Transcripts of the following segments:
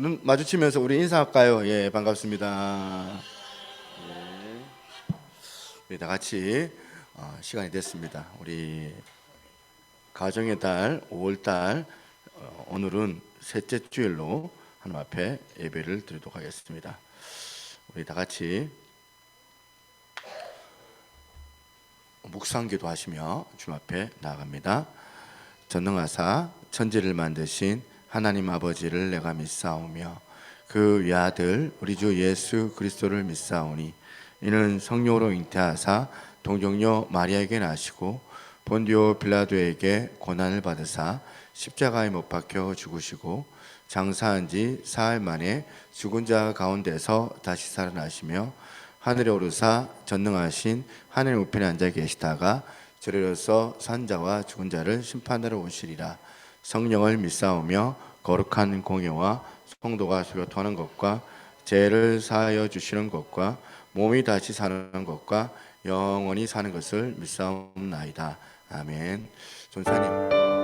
눈 마주치면서 우리 인사할까요? 예, 반갑습니다. 예, 우리 다 같이 시간이 됐습니다. 우리 가정의 달 5월 달 오늘은 셋째 주일로 하나님 앞에 예배를 드리도록 하겠습니다. 우리 다 같이 묵상기도 하시며 주님 앞에 나아갑니다. 전능하사 천지를 만드신 하나님 아버지를 내가 믿사오며 그 외아들 우리 주 예수 그리스도를 믿사오니 이는 성령으로 잉태하사 동정녀 마리아에게 나시고 본디오 빌라도에게 고난을 받으사 십자가에 못 박혀 죽으시고 장사한 지 사흘 만에 죽은 자 가운데서 다시 살아나시며 하늘에 오르사 전능하신 하늘 우편에 앉아 계시다가 저리로서 산 자와 죽은 자를 심판하러 오시리라. 성령을 믿사오며 거룩한 공예와 성도가 교통하는 것과 죄를 사하여 주시는 것과 몸이 다시 사는 것과 영원히 사는 것을 믿사옵나이다. 아멘. 전사님,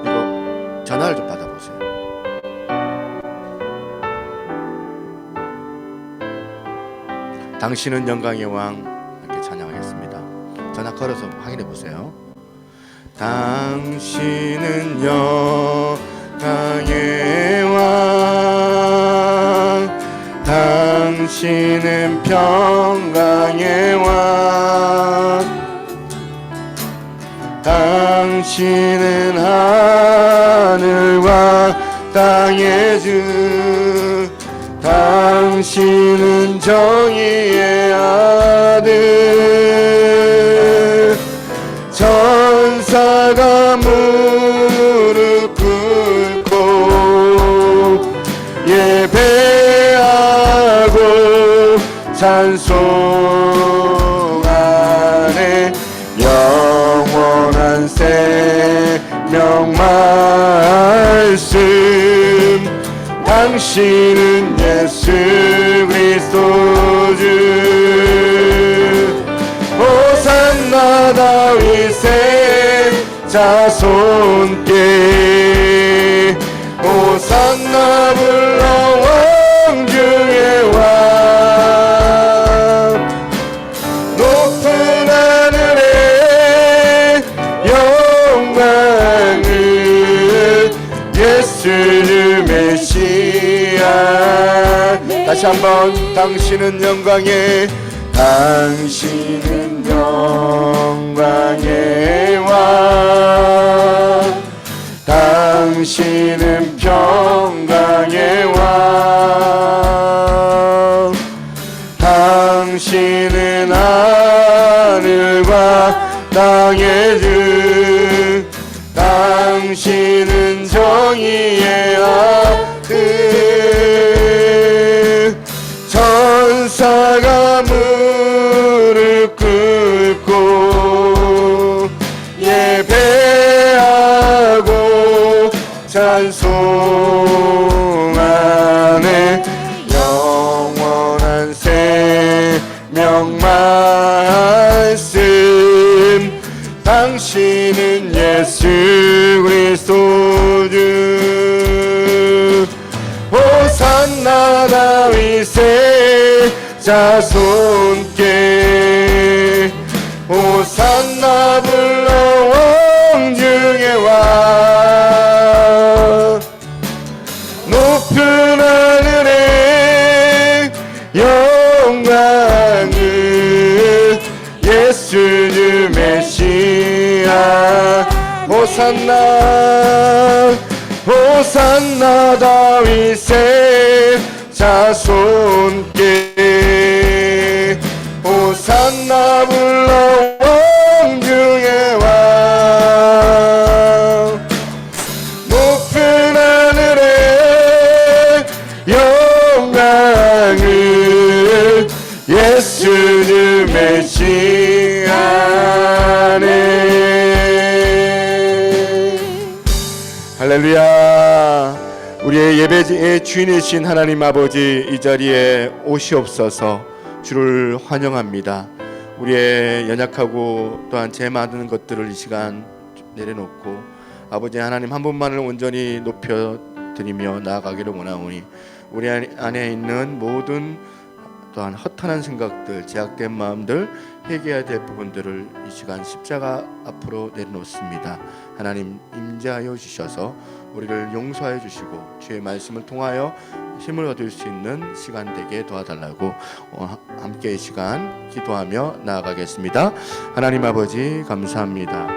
이거 전화를 좀 받아보세요. 당신은 영광의 왕, 함께 찬양하겠습니다. 전화 걸어서 확인해 보세요. 당신은 영광의 왕, 당신은 평강의 왕, 당신은 하늘과 땅의 주, 당신은 정의의 아들, 천사가 무릎 꿇고 예배하고 찬송하네. 영원한 생명 말씀, 당신은 예수 그리스도 주. 호산나 다윗의 자손께, 호산나 불러 왕 중의 왕. 높은 하늘에 영광을 예수 메시아. 다시 한번. 당신은 영광의, 당신은 영광의 왕, 당신은 평강의 왕, 당신은 하늘과 땅의 주, 당신은 정의의 아들, 천사가 무릎 꿇고 예배하고 찬송하네. 영원한 생명 말씀, 당신은 예수 그리스도 주. 호산나 다윗의 자손께, 호산나 불러 왕 중의 왕. 높은 하늘에 영광을 예수 주 메시아. 호산나, 호산나 다윗의 자손께, 호산나 불러 왕 중의 왕. 높은 하늘에 영광을 예수 주 메시아네. 할렐루야. 우리의 예배의 주인이신 하나님 아버지, 이 자리에 오시옵소서. 주를 환영합니다. 우리의 연약하고 또한 죄 많은 것들을 이 시간 내려놓고 아버지 하나님 한 분만을 온전히 높여 드리며 나아가기를 원하오니 우리 안에 있는 모든 또한 허탄한 생각들, 제약된 마음들, 회개해야 될 부분들을 이 시간 십자가 앞으로 내려놓습니다. 하나님 임재하여 주셔서 우리를 용서하여 주시고 주의 말씀을 통하여 힘을 얻을 수 있는 시간 되게 도와달라고 함께 이 시간 기도하며 나아가겠습니다. 하나님 아버지 감사합니다.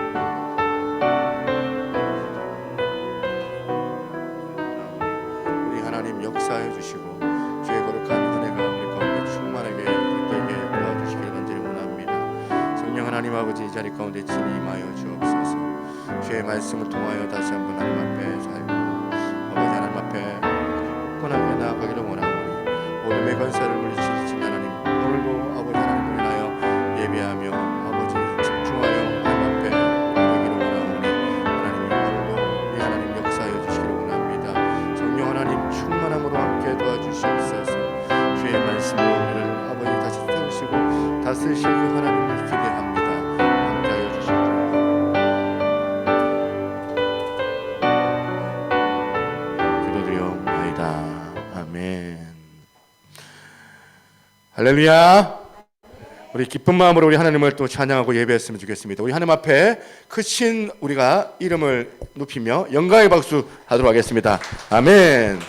우리 하나님 역사해 주시고 주의 거룩한 은혜가 우리 가운데 충만하게 되게 도와주시기를 간절히 원합니다. 성령 하나님 아버지 이 자리 가운데 친히 임하여 주옵소서. 주의 말씀을 통하여 다시 한번 하나님 앞에 살고 아버지 하나님 앞에 굳건하게 나아가기를 원하오니 모든 매건사를 물리치신 하나님 오늘도 아버지 하나님을 인하여 예배하며 아버지 집중하여 하나님 앞에 되기를 원하오니 하나님 오늘도 우리 하나님 역사하여 주시기를 원합니다. 성령 하나님 충만함으로 함께 도와주시옵소서. 주의 말씀으로 우리를 아버지 다시 태우시고 다스리실 그 하나님을 기대합니다. 함께하여 주시옵소서. 아멘. 할렐루야. 우리 기쁜 마음으로 우리 하나님을 또 찬양하고 예배했으면 좋겠습니다. 우리 하나님 앞에 크신 우리가 이름을 높이며 영광의 박수 하도록 하겠습니다. 아멘.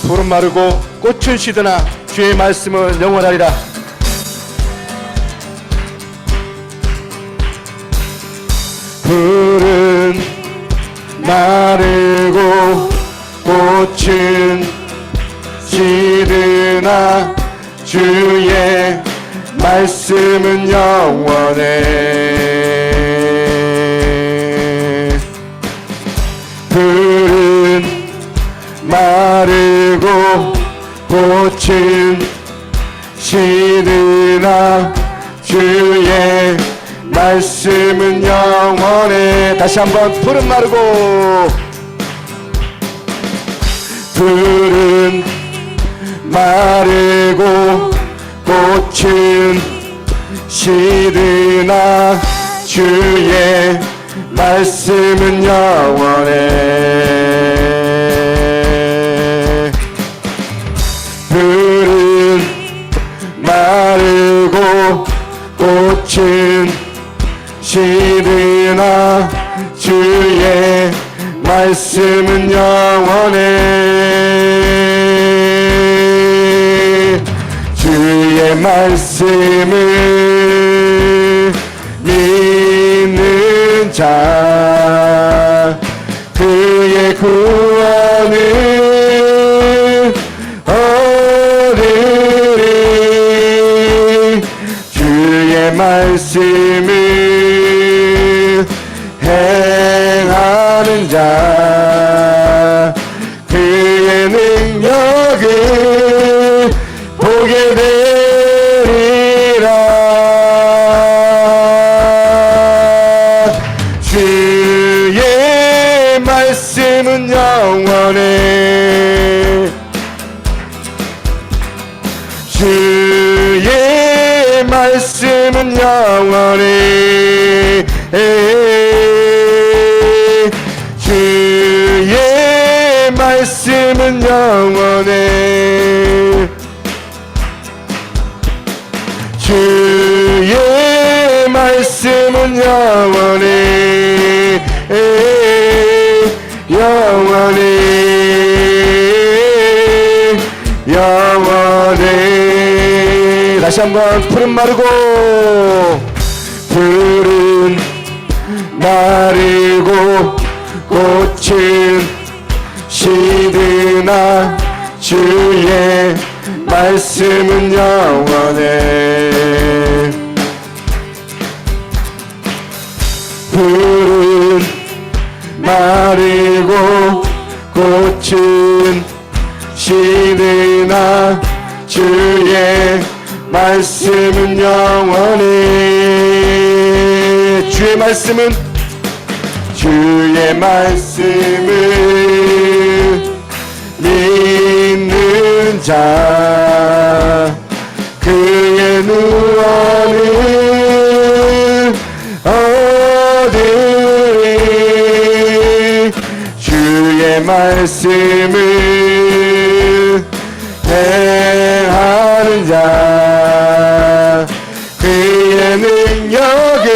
푸른 마르고 꽃은 시드나 주의 말씀은 영원하리라. 푸른 마르고 꽃은 시드나 주의 말씀은 영원해. 푸른 마르고 꽃은 시드나 주의 말씀은 영원해. 다시 한번 푸른 마르고 푸른 마르고 꽃은 시드나 주의 말씀은 영원해. 푸른 마르고 꽃은 시드나 주의 말씀은 영원해. 주의 말씀을 믿는 자 그의 구원을 얻으리. 주의 말씀을 행하는 자 그의 능력을 보게 되리라. 주의 말씀은 영원해. 주의 말씀은 영원해. 주의 말씀은 영원해. 주의 말씀은 영원해. 영원해. 영원해. 다시 한번 푸른 마르고 푸른 마르고 꽃은 시드나 주의 말씀은 영원해. 푸른 마르고 꽃은 시드나 주의 말씀은 영원해. 주의 말씀은 주의 말씀을 믿는 자 그의 누워는 어두이 주의 말씀을 행하는 자 그의 능력을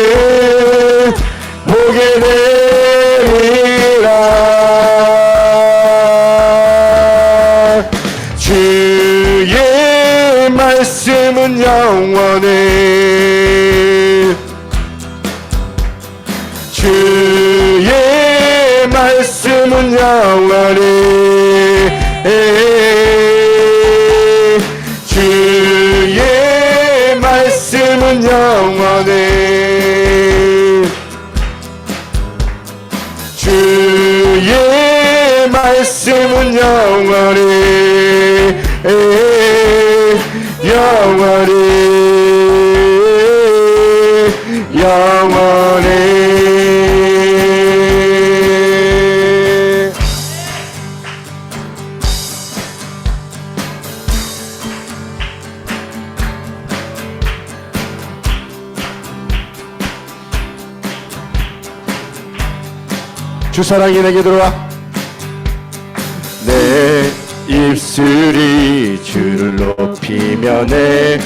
보게 되리라. 주의 말씀은 영원해 주의 말씀은 영원해 주의 말씀은 영원해 주의 말씀은 영원해 영원해 영원해. 주 사랑이 내게 들어와. 내 입술이 주를 높이며 내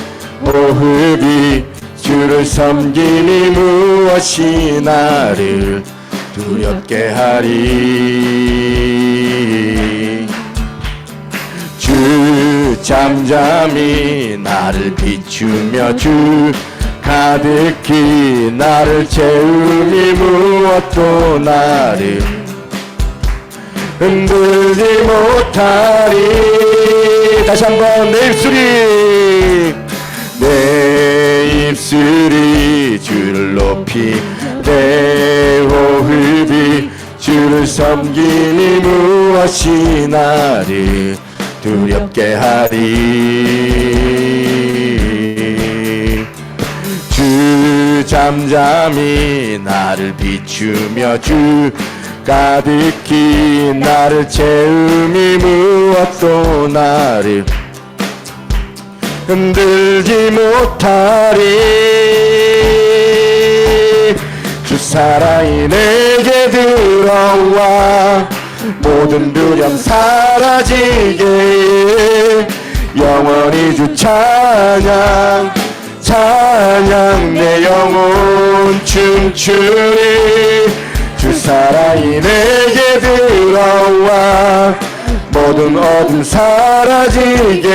호흡이 주를 섬김이 무엇이 나를 두렵게 하리. 주 잠잠히 나를 비추며 주 가득히 나를 채우니 무엇도 나를 흔들지 못하리. 다시 한번 내 입술이 주를 높이 내 호흡이 주를 섬기니 무엇이 나를 두렵게 하리. 주 잠잠히 나를 비추며 주 가득히 나를 채우니 무엇도 나를 흔들지 못하리. 주 사랑이 내게 들어와 모든 두려움 사라지게 영원히 주 찬양 찬양 내 영혼 춤추리. 주 사랑이 내게 들어와 모든 어둠 사라지게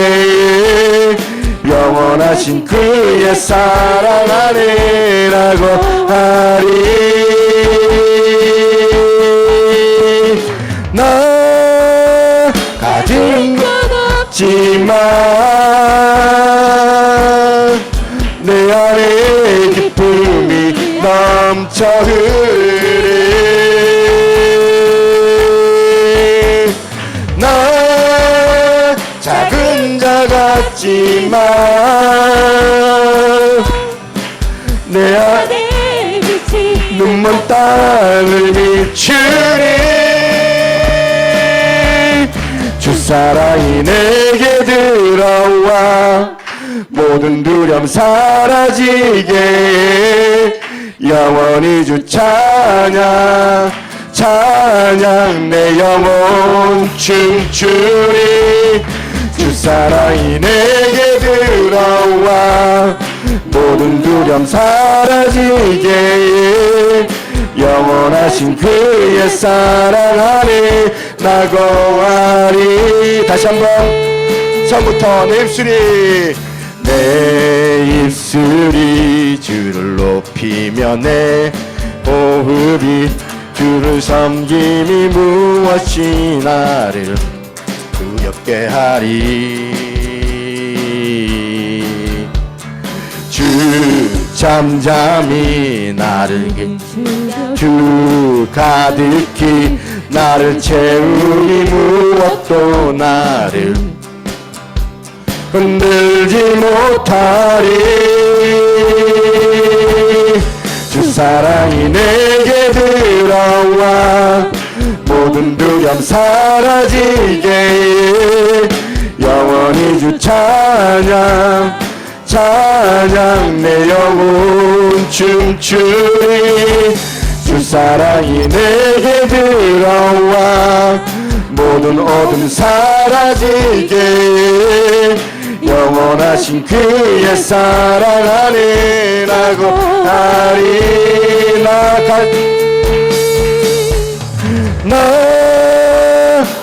영원하신 그의 사랑 안에라고 하리. 나 가진 것 없지만 내 안에 기쁨이 넘쳐 흐르네. 나 작은 자 같지만 내 안에 눈먼 땅을 비추리. 주 사랑이 내게 들어와 모든 두려움 사라지게 영원히 주 찬양 찬양 내 영혼 춤추리. 주 사랑이 내게 들어와 모든 두려움 사라지게 영원하신 그의 사랑 안에 나고하리. 다시 한번 처음부터 내 입술이 주를 높이며 내 호흡이 주를 섬김이 무엇이 나를 두렵게 하리. 주 잠잠히 나를 주 가득히 나를 채우니 무엇도 나를 흔들지 못하리. 주 사랑이 내게 들어와 모든 두려움 사라지게 영원히 주 찬양 찬양 내 영혼 춤추리 주 사랑이 내게 들어와 모든 어둠 사라지게 영원하신 그의 사랑 안에 나고 하리 나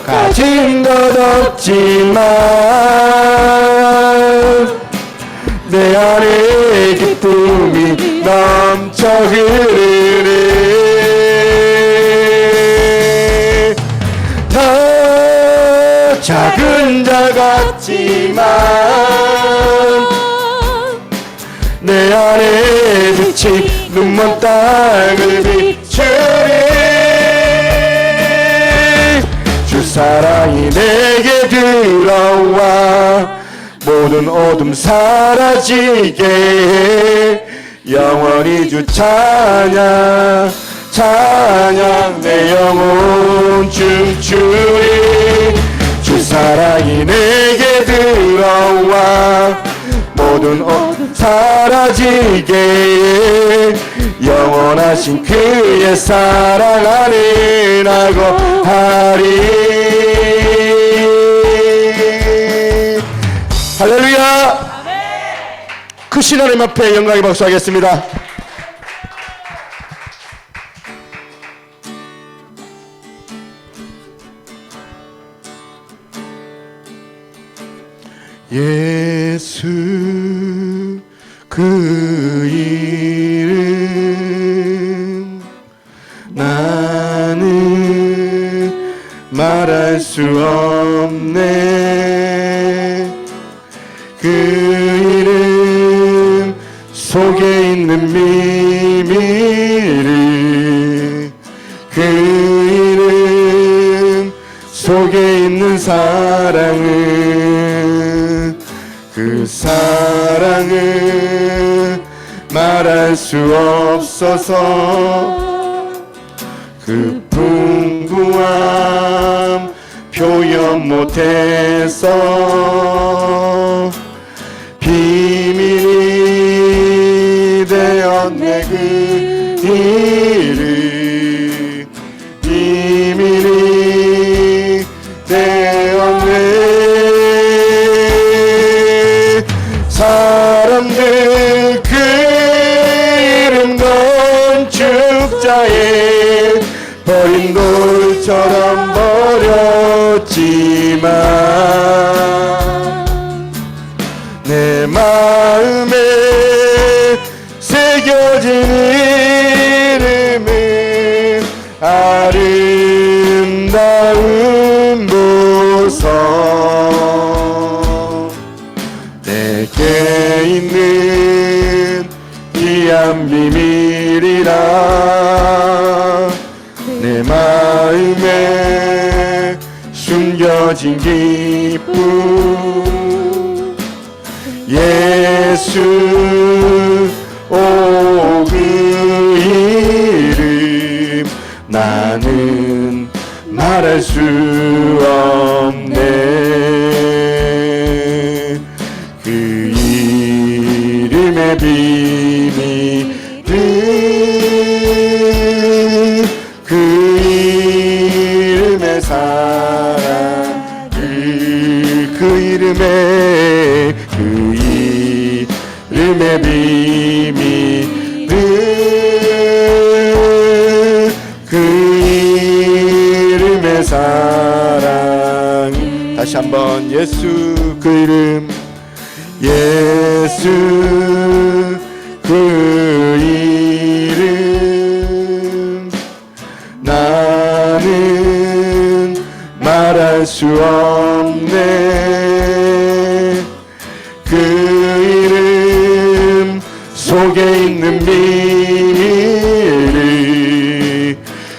가진 것 없지만 내 안에 기쁨이 넘쳐 흐르네 나 작은 자 같지만 내 안에 빛이 눈먼 땅을 비추리 주 사랑이 내게 들어와 모든 어둠 사라지게 영원히 주 찬양 찬양 내 영혼 춤추리 주 사랑이 내게 들어와 모든 어둠 사라지게 영원하신 그의 사랑 안에 나고 하리 할렐루야. 크신 하나님 앞에 영광의 박수 하겠습니다. 예수 그 이름 나는 말할 수 없네 그 이름 속에 있는 비밀을 그 이름 속에 있는 사랑을 그 사랑을 말할 수 없어서 그 풍부함 표현 못해서 비밀이 되었네 그 이름 비밀이 되었네 사람들 그 이름 건축자에 버린 돌처럼 버렸지만 내 마음에 새겨진 이름은 아름다운 보석 내게 있는 귀한 비밀이라 내 마음에 숨겨진 기쁨 예수 오 그 이름 나는 말할 수 없네 그 이름의 비밀을 그 이름의 사랑 그 이름의 비밀을 그 이름의 사랑 다시 한번 예수 그 이름 예수 그 이름 나는 말할 수 없네 그 이름 속에 있는 비밀을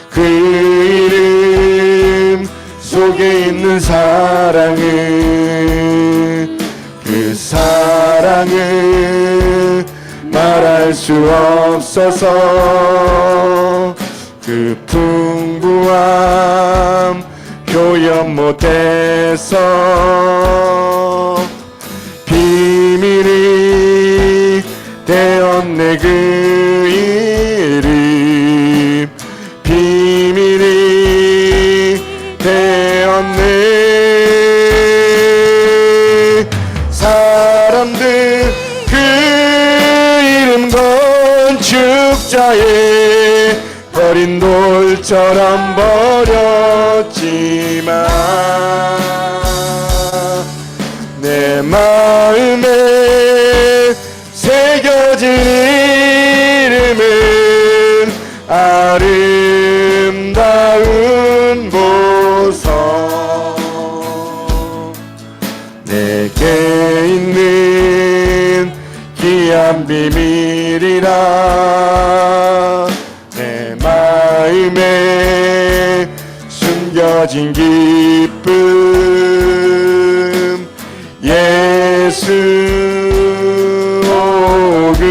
그 이름 속에 있는 사랑을 그 사랑을 말할 수 없어서 그 풍부함 표현 못해서 비밀이 내 그 이름 비밀이 되었네. 사람들 그 이름 건축자의 버린 돌처럼 버렸지만 내 마음에 새겨진 이름은 아름다운 보석. 내게 있는 귀한 비밀이라 내 마음에 숨겨진 기쁨. 예수 그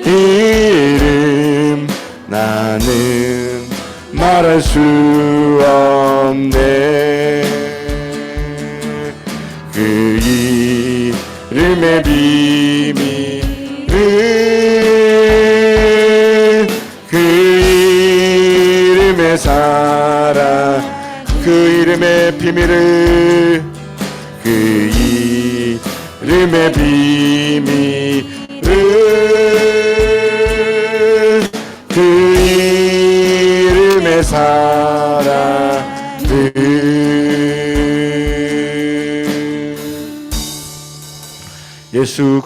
이름 나는 말할 수 없네. 그 이름의 비밀은 그 이름의 사랑. 그 이름의 비밀을 그 이름의 비밀을 그 이름의 사랑을. 예수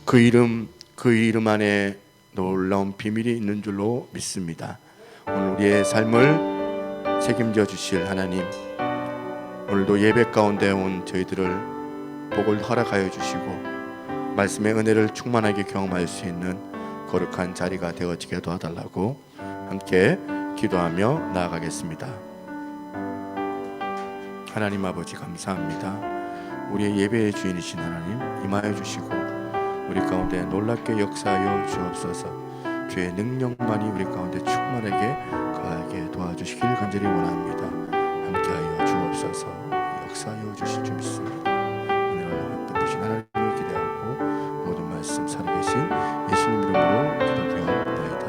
그 이름 안에 놀라운 비밀이 있는 줄로 믿습니다. 오늘 우리의 삶을 책임져 주실 하나님, 오늘도 예배 가운데 온 저희들을 복을 허락하여 주시고 말씀의 은혜를 충만하게 경험할 수 있는 거룩한 자리가 되어지게 도와달라고 함께 기도하며 나아가겠습니다. 하나님 아버지 감사합니다. 우리의 예배의 주인이신 하나님 임하여 주시고 우리 가운데 놀랍게 역사하여 주옵소서. 주의 능력만이 우리 가운데 충만하게 가하게 도와주시길 간절히 원합니다. 함께하여 주옵소서. 역사하여 주실 줄 믿습니다. 오늘 베푸신 하나님을 기대하고 모든 말씀 살아계신 예수님 이름으로 기도드려옵나이다.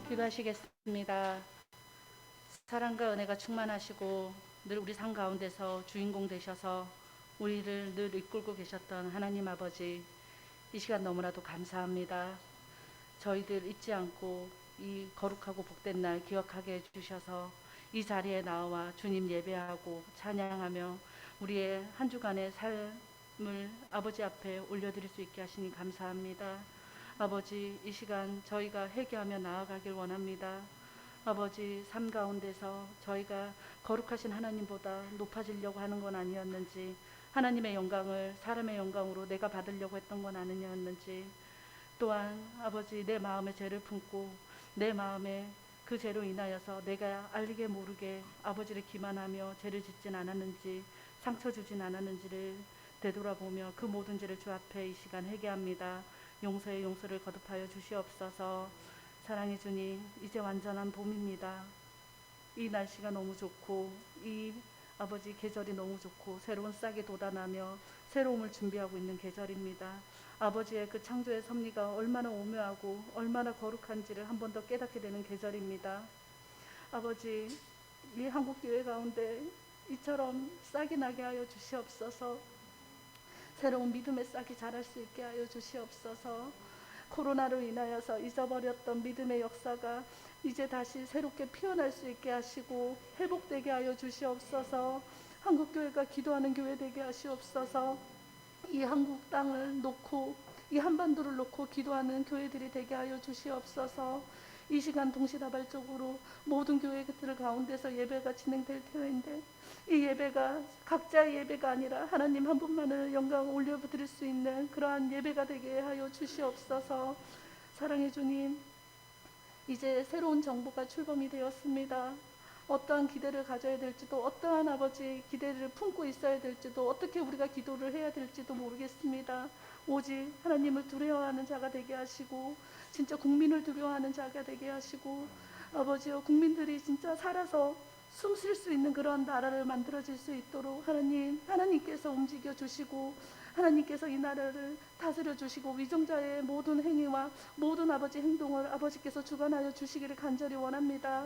기도하시겠습니다. 사랑과 은혜가 충만하시고 늘 우리 삶 가운데서 주인공 되셔서 우리를 늘 이끌고 계셨던 하나님 아버지, 이 시간 너무나도 감사합니다. 저희들 잊지 않고 이 거룩하고 복된 날 기억하게 해주셔서 이 자리에 나와 주님 예배하고 찬양하며 우리의 한 주간의 삶을 아버지 앞에 올려드릴 수 있게 하시니 감사합니다. 아버지, 이 시간 저희가 회개하며 나아가길 원합니다. 아버지, 삶 가운데서 저희가 거룩하신 하나님보다 높아지려고 하는 건 아니었는지, 하나님의 영광을 사람의 영광으로 내가 받으려고 했던 건 아니었는지, 또한 아버지 내 마음에 죄를 품고 내 마음에 그 죄로 인하여서 내가 알게 모르게 아버지를 기만하며 죄를 짓진 않았는지, 상처 주진 않았는지를 되돌아보며 그 모든 죄를 주 앞에 이 시간 회개합니다. 용서의 용서를 거듭하여 주시옵소서. 사랑의 주님, 이제 완전한 봄입니다. 이 날씨가 너무 좋고 이 아버지 계절이 너무 좋고 새로운 싹이 돋아나며 새로움을 준비하고 있는 계절입니다. 아버지의 그 창조의 섭리가 얼마나 오묘하고 얼마나 거룩한지를 한 번 더 깨닫게 되는 계절입니다. 아버지, 이 한국교회 가운데 이처럼 싹이 나게 하여 주시옵소서. 새로운 믿음의 싹이 자랄 수 있게 하여 주시옵소서. 코로나로 인하여서 잊어버렸던 믿음의 역사가 이제 다시 새롭게 피어날 수 있게 하시고 회복되게 하여 주시옵소서. 한국교회가 기도하는 교회 되게 하시옵소서. 이 한국 땅을 놓고 이 한반도를 놓고 기도하는 교회들이 되게 하여 주시옵소서. 이 시간 동시다발적으로 모든 교회들 가운데서 예배가 진행될 터인데 이 예배가 각자의 예배가 아니라 하나님 한 분만을 영광을 올려드릴 수 있는 그러한 예배가 되게 하여 주시옵소서. 사랑의 주님, 이제 새로운 정부가 출범이 되었습니다. 어떠한 기대를 가져야 될지도, 어떠한 아버지 기대를 품고 있어야 될지도, 어떻게 우리가 기도를 해야 될지도 모르겠습니다. 오직 하나님을 두려워하는 자가 되게 하시고 진짜 국민을 두려워하는 자가 되게 하시고 아버지여 국민들이 진짜 살아서 숨 쉴 수 있는 그런 나라를 만들어질 수 있도록 하나님께서 움직여 주시고 하나님께서 이 나라를 다스려 주시고 위정자의 모든 행위와 모든 아버지 행동을 아버지께서 주관하여 주시기를 간절히 원합니다.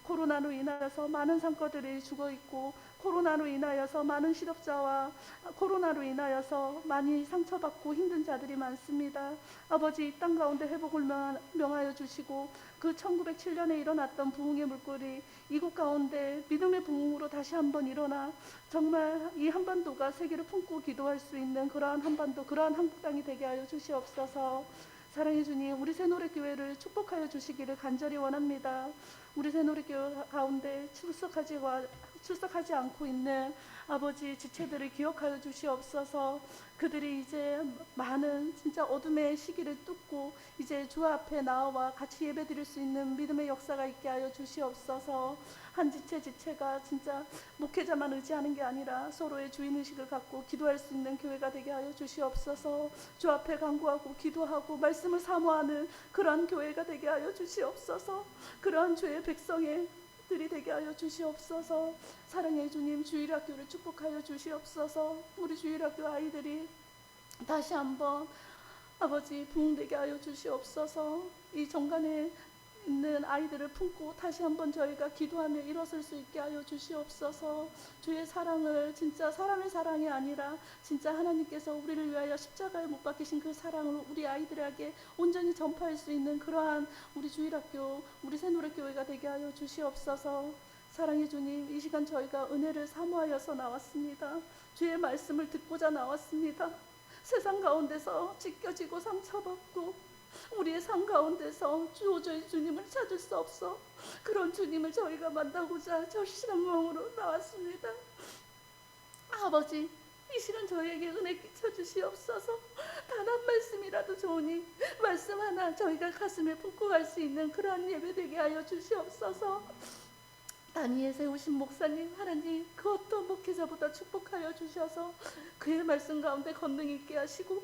코로나로 인하여서 많은 상가들이 죽어 있고 코로나로 인하여서 많은 실업자와 코로나로 인하여서 많이 상처받고 힘든 자들이 많습니다. 아버지 이 땅 가운데 회복을 명하여 주시고 그 1907년에 일어났던 부흥의 물꼬리 이곳 가운데 믿음의 부흥으로 다시 한번 일어나 정말 이 한반도가 세계를 품고 기도할 수 있는 그러한 한반도 그러한 한국 땅이 되게 하여 주시옵소서. 사랑해 주님 우리 새노래교회를 축복하여 주시기를 간절히 원합니다. 우리 새노래교회 가운데 출석하지 않고 있는 아버지 지체들을 기억하여 주시옵소서. 그들이 이제 많은 진짜 어둠의 시기를 뚫고 이제 주 앞에 나와 같이 예배드릴 수 있는 믿음의 역사가 있게 하여 주시옵소서. 한 지체가 진짜 목회자만 의지하는 게 아니라 서로의 주인의식을 갖고 기도할 수 있는 교회가 되게 하여 주시옵소서. 주 앞에 간구하고 기도하고 말씀을 사모하는 그러한 교회가 되게 하여 주시옵소서. 그러한 주의 백성의 들이 되게 하여 주시옵소서. 사랑의 주님 주일학교를 축복하여 주시옵소서. 우리 주일학교 아이들이 다시 한번 아버지 부흥되게 하여 주시옵소서. 이 정간에 있는 아이들을 품고 다시 한번 저희가 기도하며 일어설 수 있게 하여 주시옵소서. 주의 사랑을 진짜 사람의 사랑이 아니라 진짜 하나님께서 우리를 위하여 십자가에 못 박히신 그 사랑을 우리 아이들에게 온전히 전파할 수 있는 그러한 우리 주일학교 우리 새노래교회가 되게 하여 주시옵소서. 사랑의 주님 이 시간 저희가 은혜를 사모하여서 나왔습니다. 주의 말씀을 듣고자 나왔습니다. 세상 가운데서 찢겨지고 상처받고 우리의 삶 가운데서 도저히 주님을 찾을 수 없어 그런 주님을 저희가 만나고자 절실한 마음으로 나왔습니다. 아버지 이 시간 저희에게 은혜 끼쳐 주시옵소서. 단 한 말씀이라도 좋으니 말씀 하나 저희가 가슴에 품고 갈 수 있는 그러한 예배 되게 하여 주시옵소서. 단위에 세우신 목사님 하나님 그 어떤 목회자보다 축복하여 주셔서 그의 말씀 가운데 권능 있게 하시고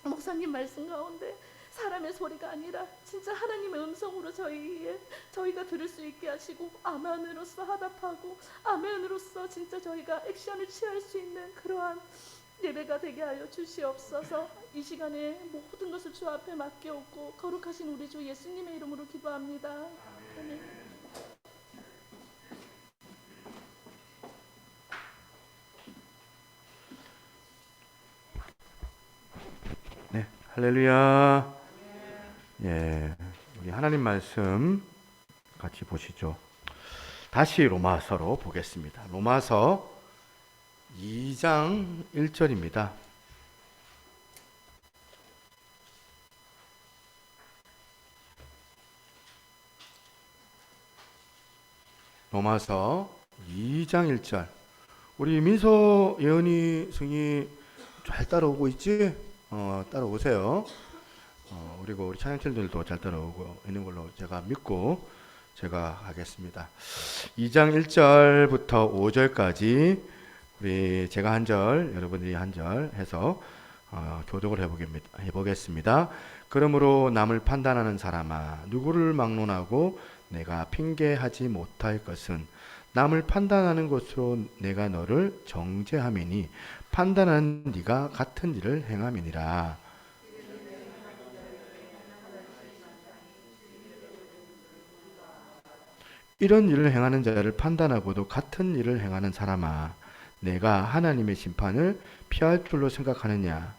목사님 말씀 가운데 사람의 소리가 아니라 진짜 하나님의 음성으로 저희가 들을 수 있게 하시고 아멘으로서 화답하고 아멘으로서 진짜 저희가 액션을 취할 수 있는 그러한 예배가 되게 하여 주시옵소서. 이 시간에 모든 것을 주 앞에 맡겨오고 거룩하신 우리 주 예수님의 이름으로 기도합니다. 아멘. 네, 할렐루야. 예, 우리 하나님 말씀 같이 보시죠. 다시 로마서로 보겠습니다. 로마서 2장 1절입니다. 로마서 2장 1절. 우리 민서 예언이 승이 잘 따라오고 있지? 따라오세요. 그리고 우리 찬양팀들도 잘 따라오고 있는 걸로 제가 믿고 제가 하겠습니다. 2장 1절부터 5절까지 우리 제가 한 절, 여러분들이 한 절 해서 교독을 해보겠습니다. 그러므로 남을 판단하는 사람아, 누구를 막론하고 내가 핑계하지 못할 것은 남을 판단하는 것으로 내가 너를 정죄함이니 판단하는 네가 같은 일을 행함이니라. 이런 일을 행하는 자를 판단하고도 같은 일을 행하는 사람아, 내가 하나님의 심판을 피할 줄로 생각하느냐?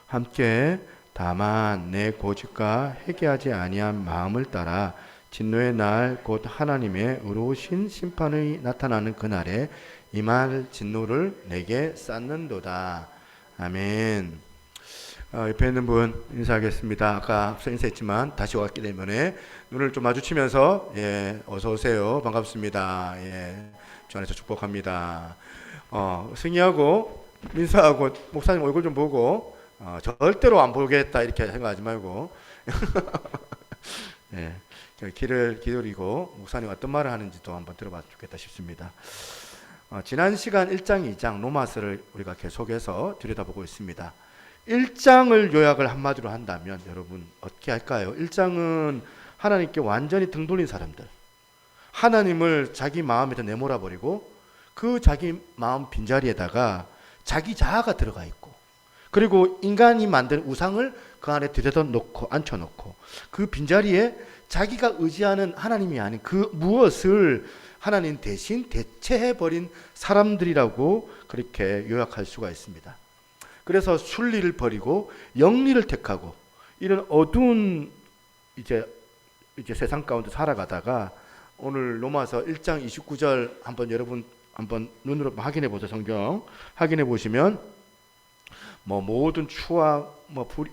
함께 다만 내 고집과 회개하지 아니한 마음을 따라 진노의 날 곧 하나님의 의로우신 심판이 나타나는 그날에 임할 진노를 내게 쌓는도다. 아멘. 옆에 있는 분 인사하겠습니다. 아까 앞서 인사했지만 다시 왔기 때문에 눈을 좀 마주치면서 어서 오세요. 반갑습니다. 주 안에서 축복합니다. 승희하고 민사하고 목사님 얼굴 좀 보고 절대로 안 보겠다 이렇게 생각하지 말고 예, 귀를 기울이고 목사님 어떤 말을 하는지도 한번 들어봐 좋겠다 싶습니다. 지난 시간 1장, 2장 로마서를 우리가 계속해서 들여다보고 있습니다. 1장을 요약을 한마디로 한다면 여러분 어떻게 할까요? 1장은 하나님께 완전히 등 돌린 사람들, 하나님을 자기 마음에다 내몰아 버리고 그 자기 마음 빈자리에다가 자기 자아가 들어가 있고, 그리고 인간이 만든 우상을 그 안에 들여다 놓고 앉혀놓고 그 빈자리에 자기가 의지하는 하나님이 아닌 그 무엇을 하나님 대신 대체해버린 사람들이라고 그렇게 요약할 수가 있습니다. 그래서 순리를 버리고 영리를 택하고 이런 어두운 이제 세상 가운데 살아가다가 오늘 로마서 1장 29절 한번 여러분 한번 눈으로 확인해 보세요. 성경 확인해 보시면 모든 추악,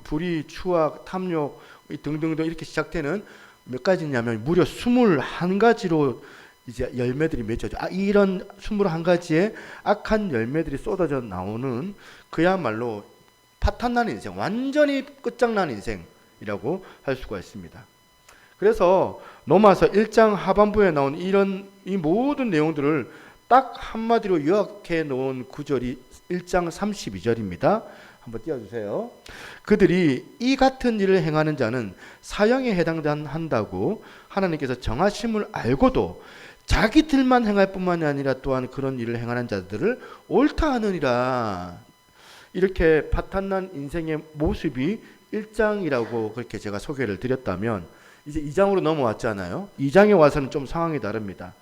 불의, 추악, 탐욕 등등등 이렇게 시작되는 몇 가지냐면 무려 21가지로 이제 열매들이 맺어져. 이런 21가지의 악한 열매들이 쏟아져 나오는 그야말로 파탄난 인생, 완전히 끝장난 인생이라고 할 수가 있습니다. 그래서 로마서 1장 하반부에 나온 이 모든 내용들을 딱 한마디로 요약해 놓은 구절이 1장 32절입니다. 한번 띄워주세요. 그들이 이 같은 일을 행하는 자는 사형에 해당한다고 하나님께서 정하심을 알고도 자기들만 행할 뿐만이 아니라 또한 그런 일을 행하는 자들을 옳다 하느니라. 이렇게 파탄난 인생의 모습이 1장이라고 그렇게 제가 소개를 드렸다면 이제 2장으로 넘어왔잖아요. 2장에 와서는 좀 상황이 다릅니다.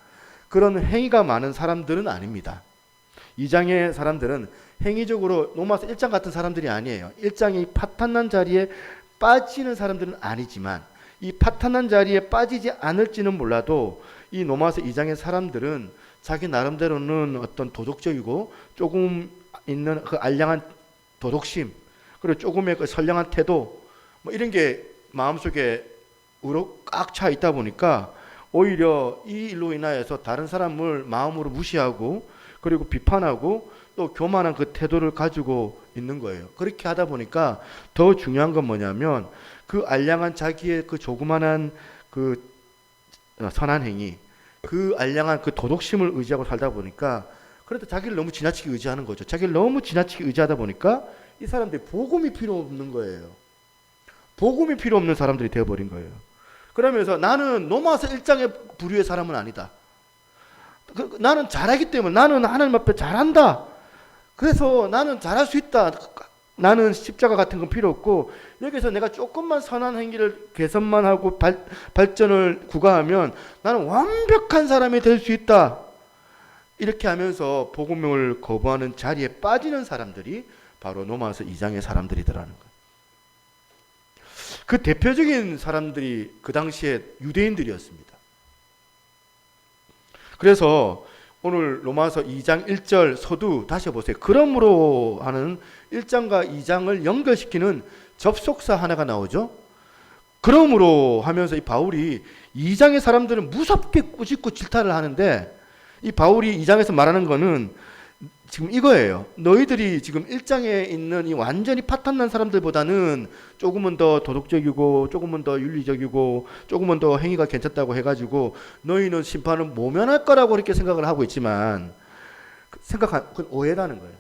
그런 행위가 많은 사람들은 아닙니다. 2장의 사람들은 행위적으로 로마서 1장 같은 사람들이 아니에요. 1장이 파탄난 자리에 빠지는 사람들은 아니지만 이 파탄난 자리에 빠지지 않을지는 몰라도 이 로마서 2장의 사람들은 자기 나름대로는 어떤 도덕적이고 조금 있는 그 알량한 도덕심, 그리고 조금의 그 선량한 태도 이런 게 마음속에 우러 꽉 차 있다 보니까 오히려 이 일로 인하여서 다른 사람을 마음으로 무시하고 그리고 비판하고 또 교만한 그 태도를 가지고 있는 거예요. 그렇게 하다 보니까 더 중요한 건 뭐냐면 그 알량한 자기의 그 조그만한 그 선한 행위, 그 알량한 그 도덕심을 의지하고 살다 보니까 그래도 자기를 너무 지나치게 의지하는 거죠. 자기를 너무 지나치게 의지하다 보니까 이 사람들이 복음이 필요 없는 거예요. 복음이 필요 없는 사람들이 되어버린 거예요. 그러면서 나는 로마서 1장의 부류의 사람은 아니다. 나는 잘하기 때문에 나는 하나님 앞에 잘한다. 그래서 나는 잘할 수 있다. 나는 십자가 같은 건 필요 없고 여기서 내가 조금만 선한 행위를 개선만 하고 발전을 구가하면 나는 완벽한 사람이 될 수 있다. 이렇게 하면서 복음을 거부하는 자리에 빠지는 사람들이 바로 로마서 2장의 사람들이더라는 거예요. 그 대표적인 사람들이 그 당시에 유대인들이었습니다. 그래서 오늘 로마서 2장 1절 서두 다시 보세요. 그러므로 하는 1장과 2장을 연결시키는 접속사 하나가 나오죠. 그러므로 하면서 이 바울이 2장의 사람들은 무섭게 꾸짖고 질타를 하는데 이 바울이 2장에서 말하는 거는 지금 이거예요. 너희들이 지금 1장에 있는 이 완전히 파탄난 사람들보다는 조금은 더 도덕적이고 조금은 더 윤리적이고 조금은 더 행위가 괜찮다고 해가지고 너희는 심판을 모면할 거라고 이렇게 생각을 하고 있지만 그건 오해라는 거예요.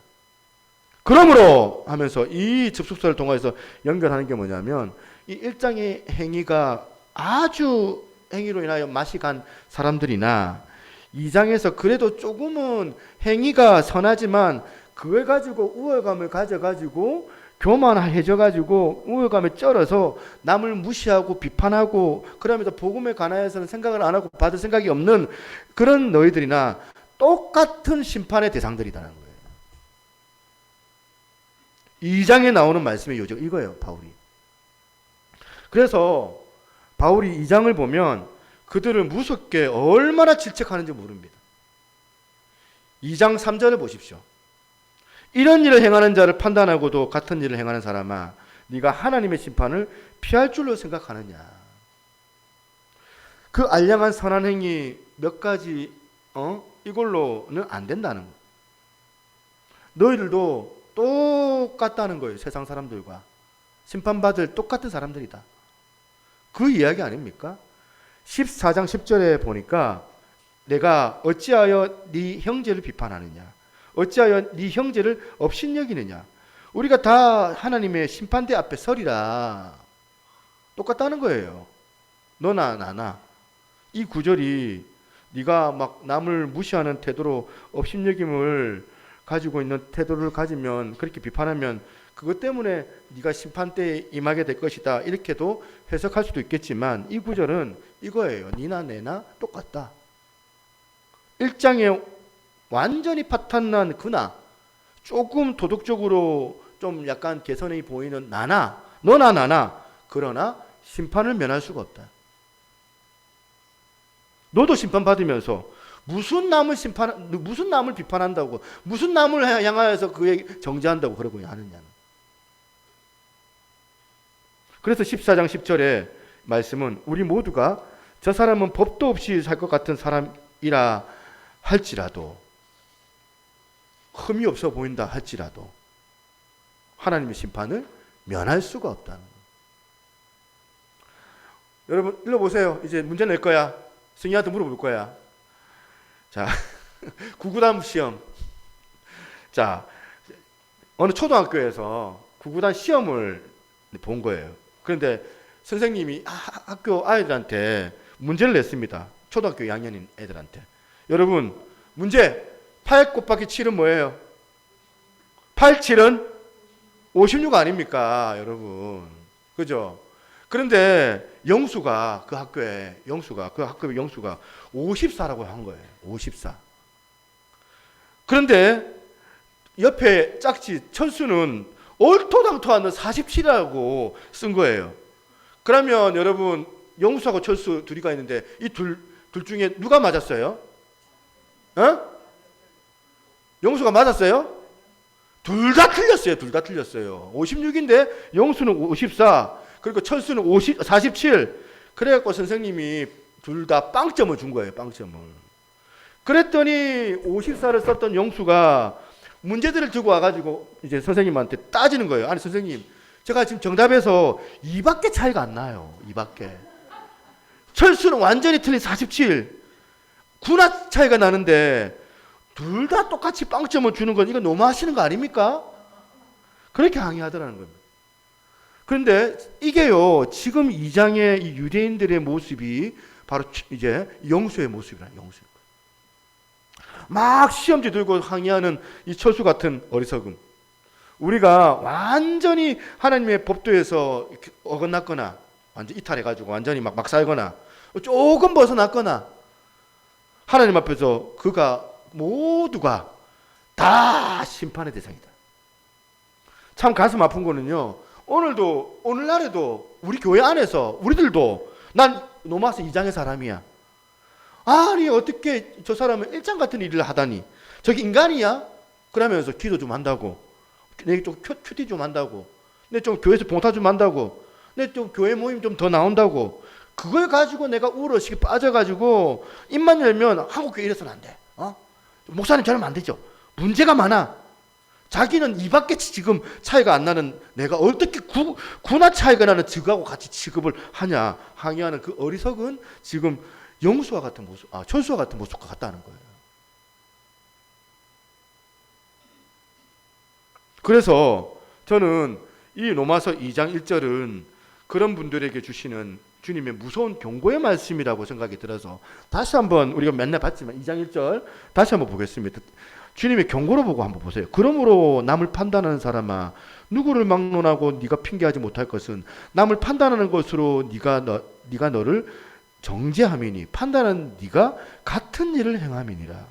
그러므로 하면서 이 접속사를 통해서 연결하는 게 뭐냐면 이 1장의 행위가 아주 행위로 인하여 맛이 간 사람들이나 2장에서 그래도 조금은 행위가 선하지만 그걸 가지고 우월감을 가져가지고 교만해져가지고 우월감에 쩔어서 남을 무시하고 비판하고 그러면서 복음에 관하여서는 생각을 안 하고 받을 생각이 없는 그런 너희들이나 똑같은 심판의 대상들이라는 거예요. 2장에 나오는 말씀의 요지가 이거예요. 바울이. 그래서 바울이 2장을 보면 그들을 무섭게 얼마나 질책하는지 모릅니다. 2장 3절을 보십시오. 이런 일을 행하는 자를 판단하고도 같은 일을 행하는 사람아 네가 하나님의 심판을 피할 줄로 생각하느냐. 그 알량한 선한 행위 몇 가지 이걸로는 안 된다는 거. 너희들도 똑같다는 거예요. 세상 사람들과 심판받을 똑같은 사람들이다. 그 이야기 아닙니까? 14장 10절에 보니까 내가 어찌하여 네 형제를 비판하느냐, 어찌하여 네 형제를 업신여기느냐. 우리가 다 하나님의 심판대 앞에 서리라. 똑같다는 거예요. 너나 나나. 이 구절이 네가 막 남을 무시하는 태도로 업신여김을 가지고 있는 태도를 가지면, 그렇게 비판하면 그것 때문에 네가 심판대에 임하게 될 것이다, 이렇게도 해석할 수도 있겠지만, 이 구절은 이거예요. 니나 내나 똑같다. 1장에 완전히 파탄난 그나, 조금 도덕적으로 좀 약간 개선이 보이는 나나, 너나 나나, 그러나 심판을 면할 수가 없다. 너도 심판받으면서 무슨 남을 비판한다고, 무슨 남을 향하여서 그에게 정죄한다고 그러고 하느냐는. 그래서 14장 10절의 말씀은 우리 모두가 저 사람은 법도 없이 살 것 같은 사람이라 할지라도, 흠이 없어 보인다 할지라도 하나님의 심판을 면할 수가 없다는 거예요. 여러분 일로 보세요. 이제 문제 낼 거야. 승희한테 물어볼 거야. 자, 구구단 시험. 자, 어느 초등학교에서 구구단 시험을 본 거예요. 그런데 선생님이 학교 아이들한테 문제를 냈습니다. 초등학교 2학년인 애들한테. 여러분, 문제. 8 곱하기 7은 뭐예요? 8, 7은 56 아닙니까, 여러분? 그죠? 그런데 영수가 그 학교의 영수가 54라고 한 거예요. 54. 그런데 옆에 짝지 철수는 얼토당토하는 47이라고 쓴 거예요. 그러면 여러분, 영수하고 철수 둘이가 있는데 이 둘 중에 누가 맞았어요? 영수가 맞았어요? 둘 다 틀렸어요. 둘 다 틀렸어요. 56인데 영수는 54, 그리고 철수는 47. 그래갖고 선생님이 둘 다 빵점을 준 거예요. 빵점을. 그랬더니 54를 썼던 영수가 문제들을 들고 와가지고 이제 선생님한테 따지는 거예요. 아니 선생님, 제가 지금 정답에서 2밖에 차이가 안 나요. 2밖에. 철수는 완전히 틀린 47. 9나 차이가 나는데 둘 다 똑같이 빵점을 주는 건 이거 너무 하시는 거 아닙니까? 그렇게 항의하더라는 겁니다. 그런데 이게요, 지금 2장의 이 유대인들의 모습이 바로 이제 영수의 모습이라, 영수의. 막 시험지 들고 항의하는 이 철수 같은 어리석음. 우리가 완전히 하나님의 법도에서 어긋났거나, 완전 이탈해가지고 완전히 막 살거나, 조금 벗어났거나, 하나님 앞에서 그가 모두가 다 심판의 대상이다. 참 가슴 아픈 거는요, 오늘날에도 우리 교회 안에서 우리들도 난 로마서 2장의 사람이야. 아니 어떻게 저 사람은 1장 같은 일을 하다니, 저기 인간이야? 그러면서 기도 좀 한다고, 내 좀 큐티 좀 한다고, 내 좀 교회에서 봉사 좀 한다고, 내 좀 교회 모임 좀 더 나온다고, 그걸 가지고 내가 우러시게 빠져가지고 입만 열면 한국교회 이래서는 안 돼. 목사님 저러면 안 되죠. 문제가 많아. 자기는 이밖에 지금 차이가 안 나는 내가 어떻게 구나 차이가 나는 저하고 같이 취급을 하냐 항의하는 그 어리석은 지금 영수와 같은 모습, 철수와 같은 모습과 같다는 거예요. 그래서 저는 이 로마서 2장 1절은 그런 분들에게 주시는 주님의 무서운 경고의 말씀이라고 생각이 들어서 다시 한번, 우리가 맨날 봤지만 2장 1절 다시 한번 보겠습니다. 주님의 경고로 보고 한번 보세요. 그러므로 남을 판단하는 사람아, 누구를 막론하고 네가 핑계하지 못할 것은 남을 판단하는 것으로 네가 너를 정죄함이니 판단한 네가 같은 일을 행함이니라.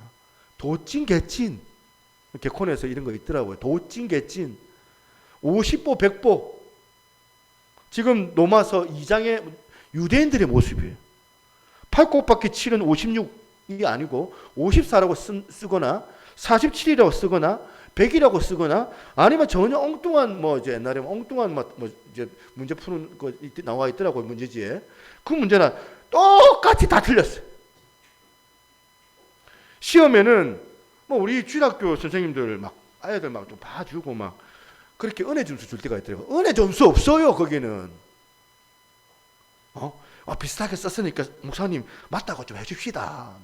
도찐 개찐, 개콘에서 이런 거 있더라고요. 도찐 개찐, 50보 100보. 지금 로마서 2장의 유대인들의 모습이에요. 8 곱하기 7은 56이 아니고 54라고 쓰거나 47이라고 쓰거나 100이라고 쓰거나, 아니면 전혀 엉뚱한 이제 옛날에 엉뚱한 이제 문제 푸는 거 나와 있더라고요. 문제지에. 그 문제는 똑같이 다 틀렸어요. 시험에는 우리 주일학교 선생님들 막 아이들 막 좀 봐주고 막 그렇게 은혜 점수 줄 때가 있더라고요. 은혜 점수 없어요, 거기는. 비슷하게 썼으니까 목사님 맞다고 좀 해줍시다.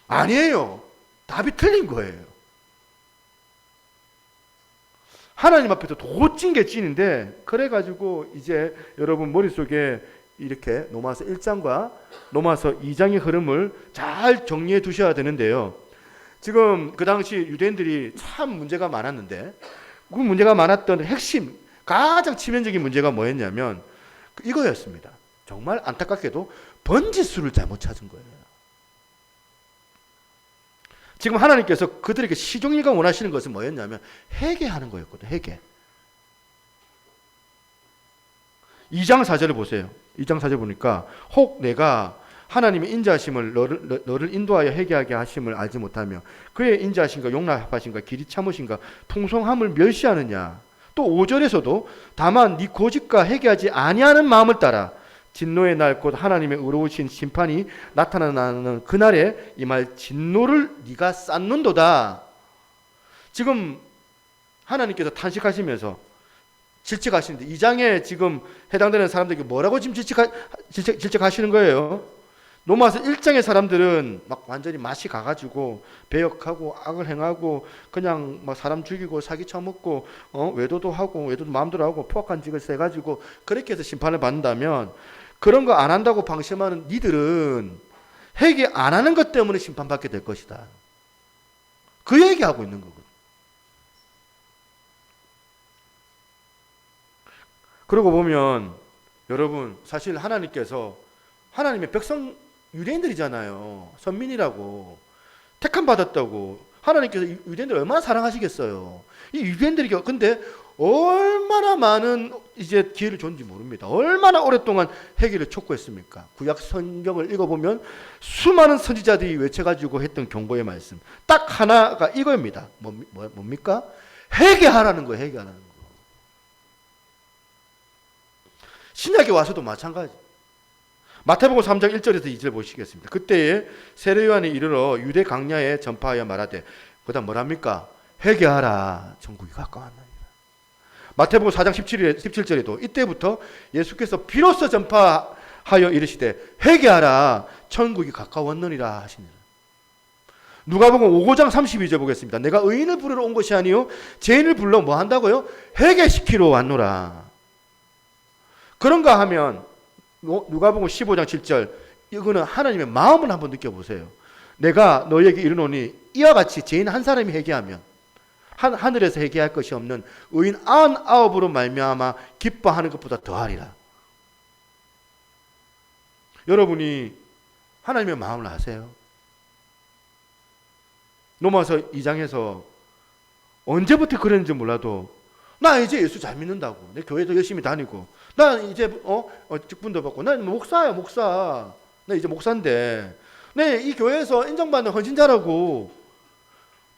아니에요. 답이 틀린 거예요. 하나님 앞에서 도찐 게 찐인데, 그래가지고 이제 여러분 머릿속에 이렇게 로마서 1장과 로마서 2장의 흐름을 잘 정리해 두셔야 되는데요. 지금 그 당시 유대인들이 참 문제가 많았는데, 그 문제가 많았던 핵심, 가장 치명적인 문제가 뭐였냐면 이거였습니다. 정말 안타깝게도 번지수를 잘못 찾은 거예요. 지금 하나님께서 그들에게 시종일관 원하시는 것은 뭐였냐면 회개하는 거였거든요. 회개. 2장 4절을 보세요. 2장 4절 보니까 혹 내가 하나님의 인자하심을 너를 인도하여 회개하게 하심을 알지 못하며 그의 인자하심과 용납하심과 길이 참으심과 통성함을 멸시하느냐. 또 5절에서도 다만 네 고집과 회개하지 아니하는 마음을 따라 진노의 날 곧 하나님의 의로우신 심판이 나타나는 그날에 이 말 진노를 네가 쌓는도다. 지금 하나님께서 탄식하시면서 질책하시는데, 이 장에 지금 해당되는 사람들에게 뭐라고 지금 질책하시는 거예요? 로마서 1장의 사람들은 막 완전히 맛이 가가지고 배역하고 악을 행하고 그냥 막 사람 죽이고 사기 쳐먹고 외도도 하고 외도도 마음대로 하고 포악한 짓을 세가지고 그렇게 해서 심판을 받는다면, 그런 거 안 한다고 방심하는 니들은 회개 안 하는 것 때문에 심판받게 될 것이다. 그 얘기하고 있는 거거든. 그러고 보면 여러분, 사실 하나님께서 하나님의 백성 유대인들이잖아요. 선민이라고 택함 받았다고 하나님께서 유대인들 얼마나 사랑하시겠어요. 이 유대인들이 근데 얼마나 많은 이제 기회를 줬는지 모릅니다. 얼마나 오랫동안 회개를 촉구했습니까? 구약 성경을 읽어보면 수많은 선지자들이 외쳐가지고 했던 경고의 말씀 딱 하나가 이거입니다. 뭡니까? 회개하라는 거예요. 회개하라는 거. 신약에 와서도 마찬가지. 마태복음 3장 1절에서 2절 보시겠습니다. 그때에 세례 요한이 이르러 유대 강야에 전파하여 말하되, 그다음 뭐랍니까? 회개하라, 천국이 가까웠나니. 마태복음 4장 17절에도 이때부터 예수께서 비로소 전파하여 이르시되 회개하라, 천국이 가까웠느니라 하시니라. 누가복음 5장 32절 보겠습니다. 내가 의인을 부르러 온 것이 아니요 죄인을 불러 뭐 한다고요? 회개시키러 왔노라. 그런가 하면 누가복음 15장 7절, 이거는 하나님의 마음을 한번 느껴보세요. 내가 너희에게 이르노니 이와 같이 죄인 한 사람이 회개하면 하늘에서 회개할 것이 없는 의인 99으로 말미암아 기뻐하는 것보다 더하리라. 여러분이 하나님의 마음을 아세요? 로마서 2장에서 언제부터 그랬는지 몰라도 나 이제 예수 잘 믿는다고, 내 교회도 열심히 다니고, 나 이제 직분도 받고, 나 목사야 목사, 나 이제 목사인데 내 이 교회에서 인정받는 헌신자라고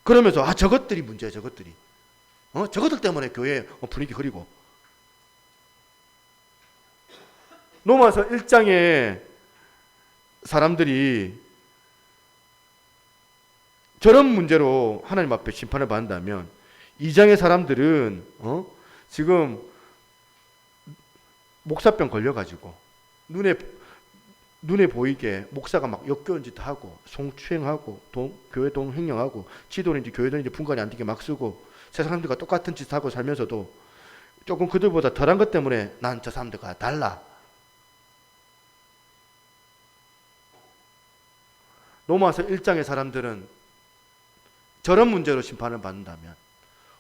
그러면서 저것들이 문제야. 저것들이 저것들 때문에 교회 분위기 흐리고. 로마서 1장에 사람들이 저런 문제로 하나님 앞에 심판을 받는다면 2장의 사람들은 지금 목사병 걸려가지고 눈에 보이게 목사가 막 역겨운 짓 하고 성추행하고 교회 돈 횡령하고 지도인지 교회돈인지 분간이 안 되게 막 쓰고 세상 사람들과 똑같은 짓 하고 살면서도 조금 그들보다 덜한 것 때문에 난 저 사람들과 달라. 로마서 1장의 사람들은 저런 문제로 심판을 받는다면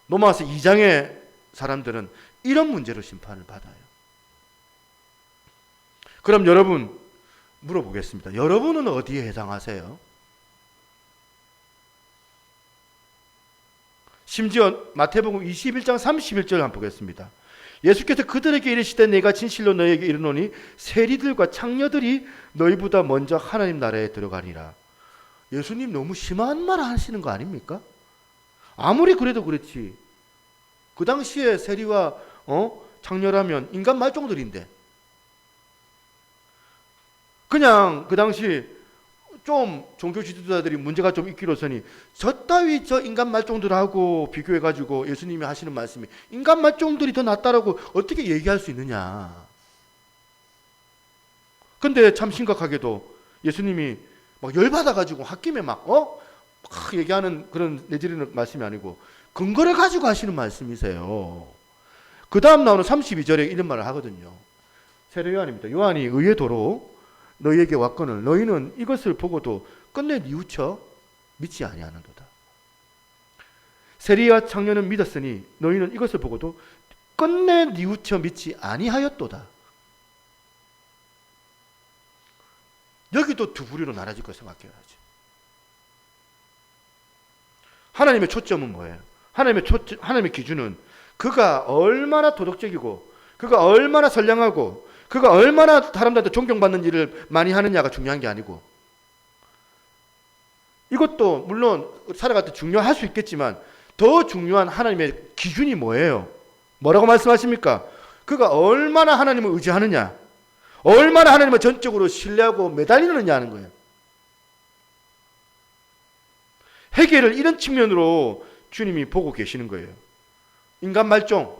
로마서 2장의 사람들은 이런 문제로 심판을 받아요. 그럼 여러분 물어보겠습니다. 여러분은 어디에 해당하세요? 심지어 마태복음 21장 31절 한번 보겠습니다. 예수께서 그들에게 이르시되 내가 진실로 너희에게 이르노니 세리들과 창녀들이 너희보다 먼저 하나님 나라에 들어가리라. 예수님 너무 심한 말 하시는 거 아닙니까? 아무리 그래도 그렇지, 그 당시에 세리와 창녀라면 인간 말종들인데 그냥 그 당시 좀 종교 지도자들이 문제가 좀 있기로서니 저 따위 저 인간 말종들하고 비교해 가지고 예수님이 하시는 말씀이 인간 말종들이 더 낫다라고 어떻게 얘기할 수 있느냐. 근데 참 심각하게도 예수님이 막 열받아 가지고 홧김에 막 얘기하는 그런 내지르는 말씀이 아니고 근거를 가지고 하시는 말씀이세요. 그 다음 나오는 32절에 이런 말을 하거든요. 세례 요한입니다. 요한이 의의 도로 너희에게 왔거늘 너희는 이것을 보고도 끝내 뉘우쳐 믿지 아니하는도다. 세리와 청년은 믿었으니 너희는 이것을 보고도 끝내 뉘우쳐 믿지 아니하였도다. 여기도 두 부류로 나눠질 걸 생각해야지. 하나님의 초점은 뭐예요? 하나님의 기준은 그가 얼마나 도덕적이고 그가 얼마나 선량하고 그가 얼마나 사람들한테 존경받는 일을 많이 하느냐가 중요한 게 아니고, 이것도 물론 살아갈 때 중요할 수 있겠지만 더 중요한 하나님의 기준이 뭐예요? 뭐라고 말씀하십니까? 그가 얼마나 하나님을 의지하느냐, 얼마나 하나님을 전적으로 신뢰하고 매달리느냐 하는 거예요. 회개를 이런 측면으로 주님이 보고 계시는 거예요. 인간 말종,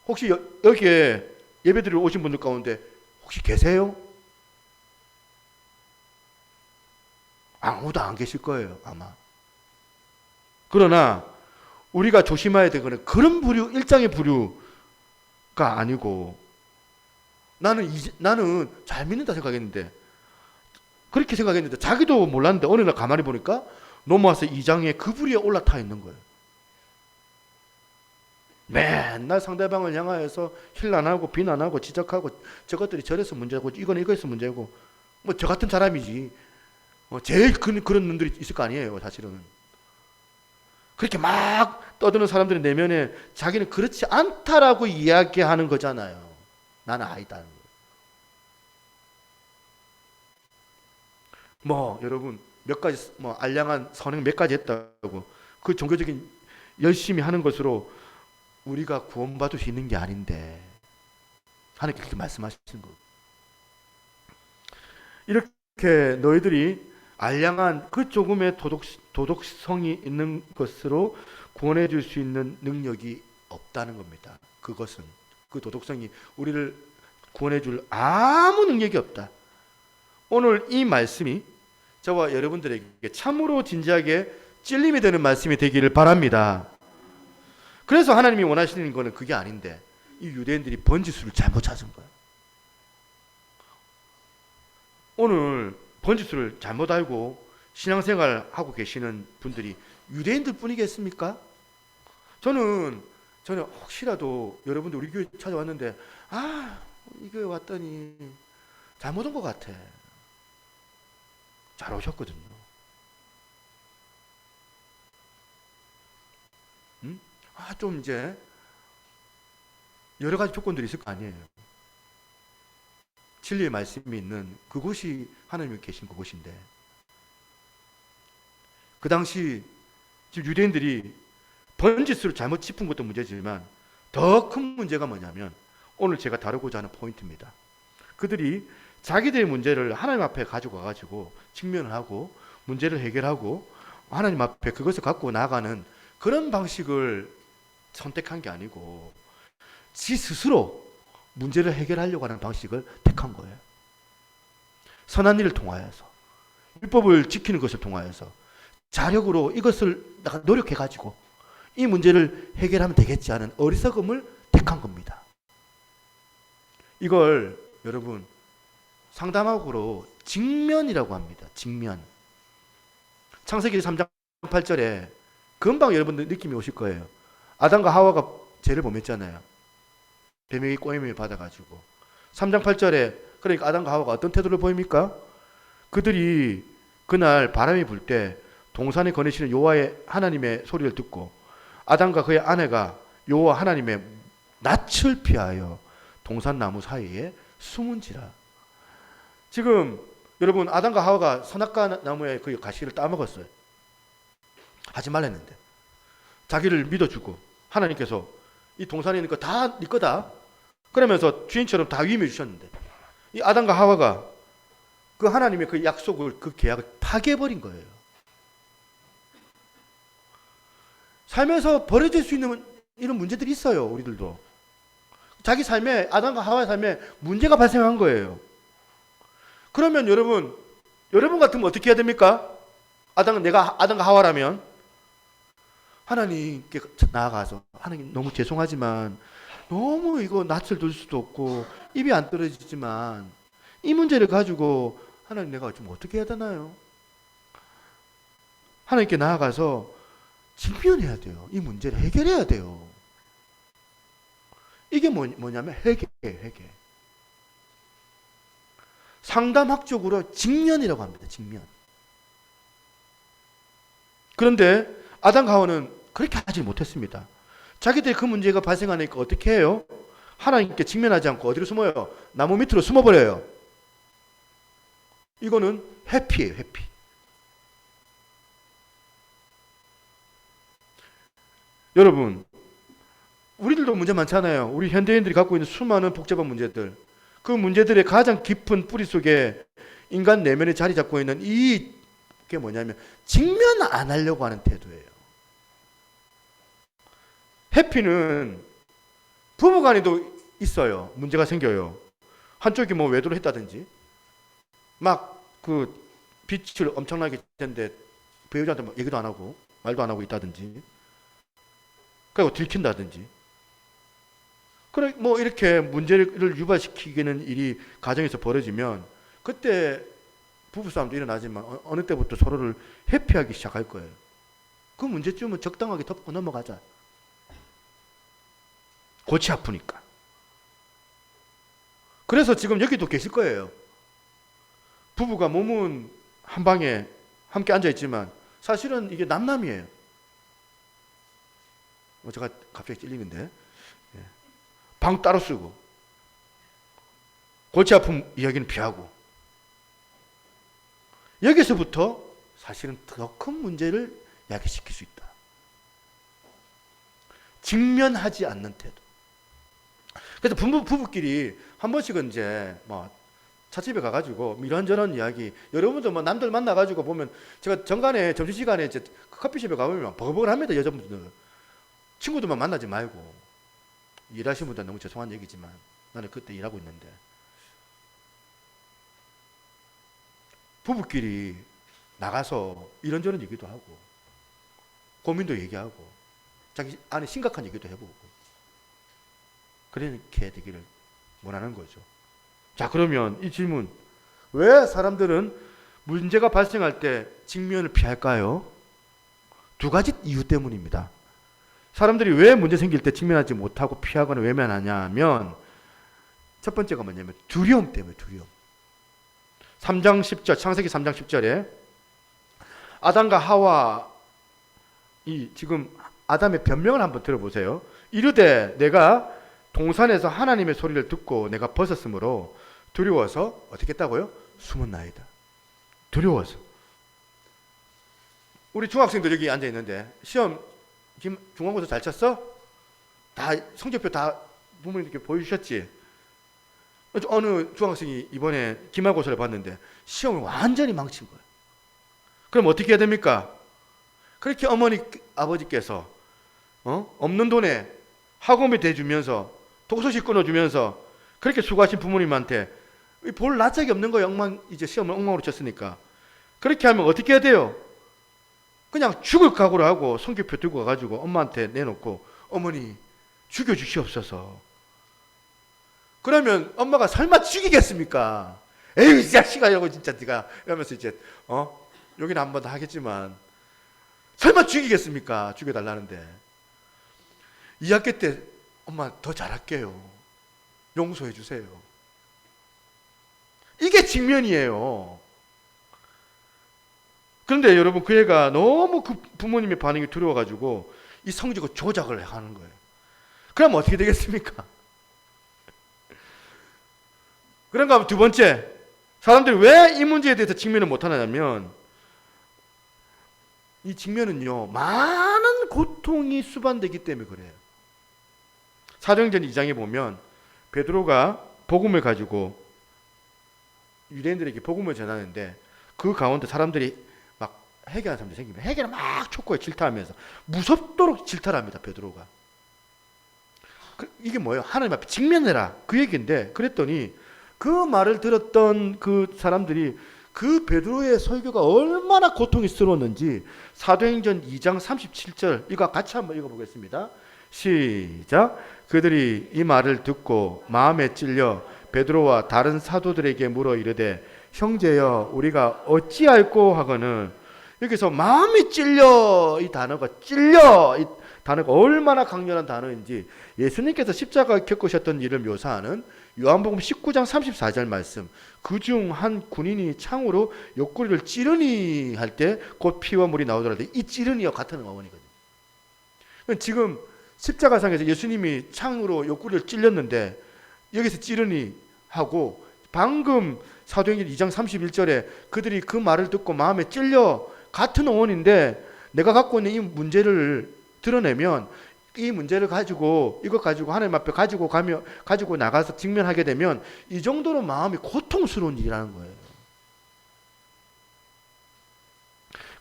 혹시 여기에 예배드리러 오신 분들 가운데 혹시 계세요? 아무도 안 계실 거예요, 아마. 그러나 우리가 조심해야 될 거는 그런 부류, 일장의 부류가 아니고, 나는 잘 믿는다 생각했는데, 그렇게 생각했는데 자기도 몰랐는데 어느 날 가만히 보니까 넘어와서 2장에 그 부류에 올라타 있는 거예요. 맨날 상대방을 향하여서 힐난하고 비난하고 지적하고 저것들이 저래서 문제고 이건 이거에서 문제고, 뭐 저 같은 사람이지 제일 그런 놈들이 있을 거 아니에요. 사실은 그렇게 막 떠드는 사람들의 내면에 자기는 그렇지 않다라고 이야기하는 거잖아요. 나는 아니다는 거예요. 뭐 여러분 몇 가지 알량한 선행 몇 가지 했다고 그 종교적인 열심히 하는 것으로 우리가 구원받을 수 있는 게 아닌데 하나님께 그렇게 말씀하시는 거예요. 이렇게 너희들이 알량한 그 조금의 도덕성이 있는 것으로 구원해 줄 수 있는 능력이 없다는 겁니다. 그것은 그 도덕성이 우리를 구원해 줄 아무 능력이 없다. 오늘 이 말씀이 저와 여러분들에게 참으로 진지하게 찔림이 되는 말씀이 되기를 바랍니다. 그래서 하나님이 원하시는 거는 그게 아닌데 이 유대인들이 번지수를 잘못 찾은 거예요. 오늘 번지수를 잘못 알고 신앙생활 하고 계시는 분들이 유대인들 뿐이겠습니까? 저는 혹시라도 여러분들 우리 교회 찾아왔는데 이 교회 왔더니 잘못 온 것 같아. 잘 오셨거든요. 좀 이제 여러 가지 조건들이 있을 거 아니에요. 진리의 말씀이 있는 그곳이 하나님이 계신 그곳인데, 그 당시 지금 유대인들이 번지수를 잘못 짚은 것도 문제지만 더 큰 문제가 뭐냐면 오늘 제가 다루고자 하는 포인트입니다. 그들이 자기들의 문제를 하나님 앞에 가지고 와가지고 직면을 하고 문제를 해결하고 하나님 앞에 그것을 갖고 나가는 그런 방식을 선택한 게 아니고 지 스스로 문제를 해결하려고 하는 방식을 택한 거예요. 선한 일을 통하여서, 율법을 지키는 것을 통하여서 자력으로 이것을 노력해가지고 이 문제를 해결하면 되겠지 하는 어리석음을 택한 겁니다. 이걸 여러분 상담학으로 직면이라고 합니다. 직면. 창세기 3장 8절에 금방 여러분들 느낌이 오실 거예요. 아담과 하와가 죄를 범했잖아요. 뱀에게 꼬임을 받아가지고 3장 8절에 그러니까 아담과 하와가 어떤 태도를 보입니까? 그들이 그날 바람이 불 때 동산에 거니시는 여호와의 하나님의 소리를 듣고 아담과 그의 아내가 여호와 하나님의 낯을 피하여 동산나무 사이에 숨은지라. 지금 여러분 아담과 하와가 선악과 나무의 그 가시를 따먹었어요. 하지 말랬는데 자기를 믿어주고 하나님께서 이 동산에 있는 거 다 네 거다 그러면서 주인처럼 다 위임해 주셨는데 이 아담과 하와가 그 하나님의 그 약속을, 그 계약을 파괴해버린 거예요. 삶에서 벌어질 수 있는 이런 문제들이 있어요. 우리들도 자기 삶에, 아담과 하와의 삶에 문제가 발생한 거예요. 그러면 여러분 같으면 어떻게 해야 됩니까? 내가 아담과 하와라면 하나님께 나아가서, 하나님 너무 죄송하지만 너무 이거 낯을 둘 수도 없고 입이 안 떨어지지만 이 문제를 가지고 하나님 내가 좀 어떻게 해야 되나요? 하나님께 나아가서 직면해야 돼요. 이 문제를 해결해야 돼요. 이게 뭐냐면 회개. 상담학적으로 직면이라고 합니다. 직면. 그런데 아담과 하와는 그렇게 하지 못했습니다. 자기들이 그 문제가 발생하니까 어떻게 해요? 하나님께 직면하지 않고 어디로 숨어요? 나무 밑으로 숨어버려요. 이거는 회피예요. 회피. 여러분, 우리들도 문제 많잖아요. 우리 현대인들이 갖고 있는 수많은 복잡한 문제들, 그 문제들의 가장 깊은 뿌리 속에 인간 내면에 자리 잡고 있는 이게 뭐냐면 직면 안 하려고 하는 태도예요. 회피는 부부간에도 있어요. 문제가 생겨요. 한쪽이 뭐 외도를 했다든지 막 그 빛을 엄청나게 쬐는데 배우자한테 얘기도 안 하고 말도 안 하고 있다든지, 그리고 들킨다든지, 그래 뭐 이렇게 문제를 유발시키는 일이 가정에서 벌어지면 그때 부부싸움도 일어나지만 어느 때부터 서로를 회피하기 시작할 거예요. 그 문제점은 적당하게 덮고 넘어가자. 골치 아프니까. 그래서 지금 여기도 계실 거예요. 부부가 몸은 한 방에 함께 앉아있지만 사실은 이게 남남이에요. 제가 갑자기 찔리는데, 방 따로 쓰고 골치 아픈 이야기는 피하고, 여기서부터 사실은 더 큰 문제를 야기시킬 수 있다. 직면하지 않는 태도. 그래서 부부끼리 한 번씩은 이제 뭐 찻집에 가가지고 이런저런 이야기, 여러분도 뭐 남들 만나가지고 보면, 제가 정간에 점심시간에 이제 커피숍에 가보면 버글버글합니다. 여자분들 친구들만 만나지 말고. 일하시는 분들은 너무 죄송한 얘기지만 나는 그때 일하고 있는데, 부부끼리 나가서 이런저런 얘기도 하고 고민도 얘기하고 자기 안에 심각한 얘기도 해보고 그렇게 되기를 원하는 거죠. 자, 그러면 이 질문, 왜 사람들은 문제가 발생할 때 직면을 피할까요? 두 가지 이유 때문입니다. 사람들이 왜 문제 생길 때 직면하지 못하고 피하거나 외면하냐면, 첫 번째가 뭐냐면 두려움 때문에. 두려움. 3장 10절, 창세기 3장 10절에 아담과 하와, 지금 아담의 변명을 한번 들어보세요. 이르되 내가 동산에서 하나님의 소리를 듣고 내가 벗었으므로 두려워서 어떻게 했다고요? 숨었나이다. 두려워서. 우리 중학생들 여기 앉아 있는데 시험 중간고사 잘 쳤어? 다 성적표 다 부모님께 보여주셨지? 어느 중학생이 이번에 기말고사를 봤는데 시험을 완전히 망친 거예요. 그럼 어떻게 해야 됩니까? 그렇게 어머니 아버지께서 없는 돈에 학원비 대주면서 독서실 끊어주면서 그렇게 수고하신 부모님한테 볼 낯짝이 없는 거예요. 이제 시험을 엉망으로 쳤으니까. 그렇게 하면 어떻게 해야 돼요? 그냥 죽을 각오를 하고 성적표 들고 가가지고 엄마한테 내놓고, 어머니 죽여주시옵소서. 그러면 엄마가 설마 죽이겠습니까? 에이 이 자식아, 이러고 진짜 네가 이러면서 이제 여기는 한 번 더 하겠지만 설마 죽이겠습니까? 죽여달라는데 2학기 때 엄마 더 잘할게요. 용서해 주세요. 이게 직면이에요. 그런데 여러분, 그 애가 너무 그 부모님의 반응이 두려워가지고 이 성적을 조작을 하는 거예요. 그럼 어떻게 되겠습니까? 그런가 하면 두 번째, 사람들이 왜 이 문제에 대해서 직면을 못하냐면, 이 직면은요 많은 고통이 수반되기 때문에 그래요. 사도행전 2장에 보면 베드로가 복음을 가지고 유대인들에게 복음을 전하는데 그 가운데 사람들이 막 회개하는 사람들이 생기면 회개를 막 촉구해 질타하면서 무섭도록 질타를 합니다. 베드로가. 이게 뭐예요? 하나님 앞에 직면해라 그 얘기인데, 그랬더니 그 말을 들었던 그 사람들이 그 베드로의 설교가 얼마나 고통스러웠는지 사도행전 2장 37절 이거 같이 한번 읽어보겠습니다. 시작. 그들이 이 말을 듣고 마음에 찔려 베드로와 다른 사도들에게 물어 이르되 형제여 우리가 어찌할꼬 하거늘. 여기서 마음이 찔려, 이 단어가 찔려, 이 단어가 얼마나 강렬한 단어인지 예수님께서 십자가 겪으셨던 일을 묘사하는 요한복음 19장 34절 말씀, 그중 한 군인이 창으로 옆구리를 찌르니 할 때 곧 피와 물이 나오더라. 이 찌르니와 같은 어원이거든요. 지금 십자가상에서 예수님이 창으로 옆구리를 찔렸는데 여기서 찌르니 하고, 방금 사도행전 2장 31절에 그들이 그 말을 듣고 마음에 찔려, 같은 어원인데 내가 갖고 있는 이 문제를 드러내면, 이 문제를 가지고 이거 가지고 하나님 앞에 가지고 나가서 직면하게 되면 이 정도로 마음이 고통스러운 일이라는 거예요.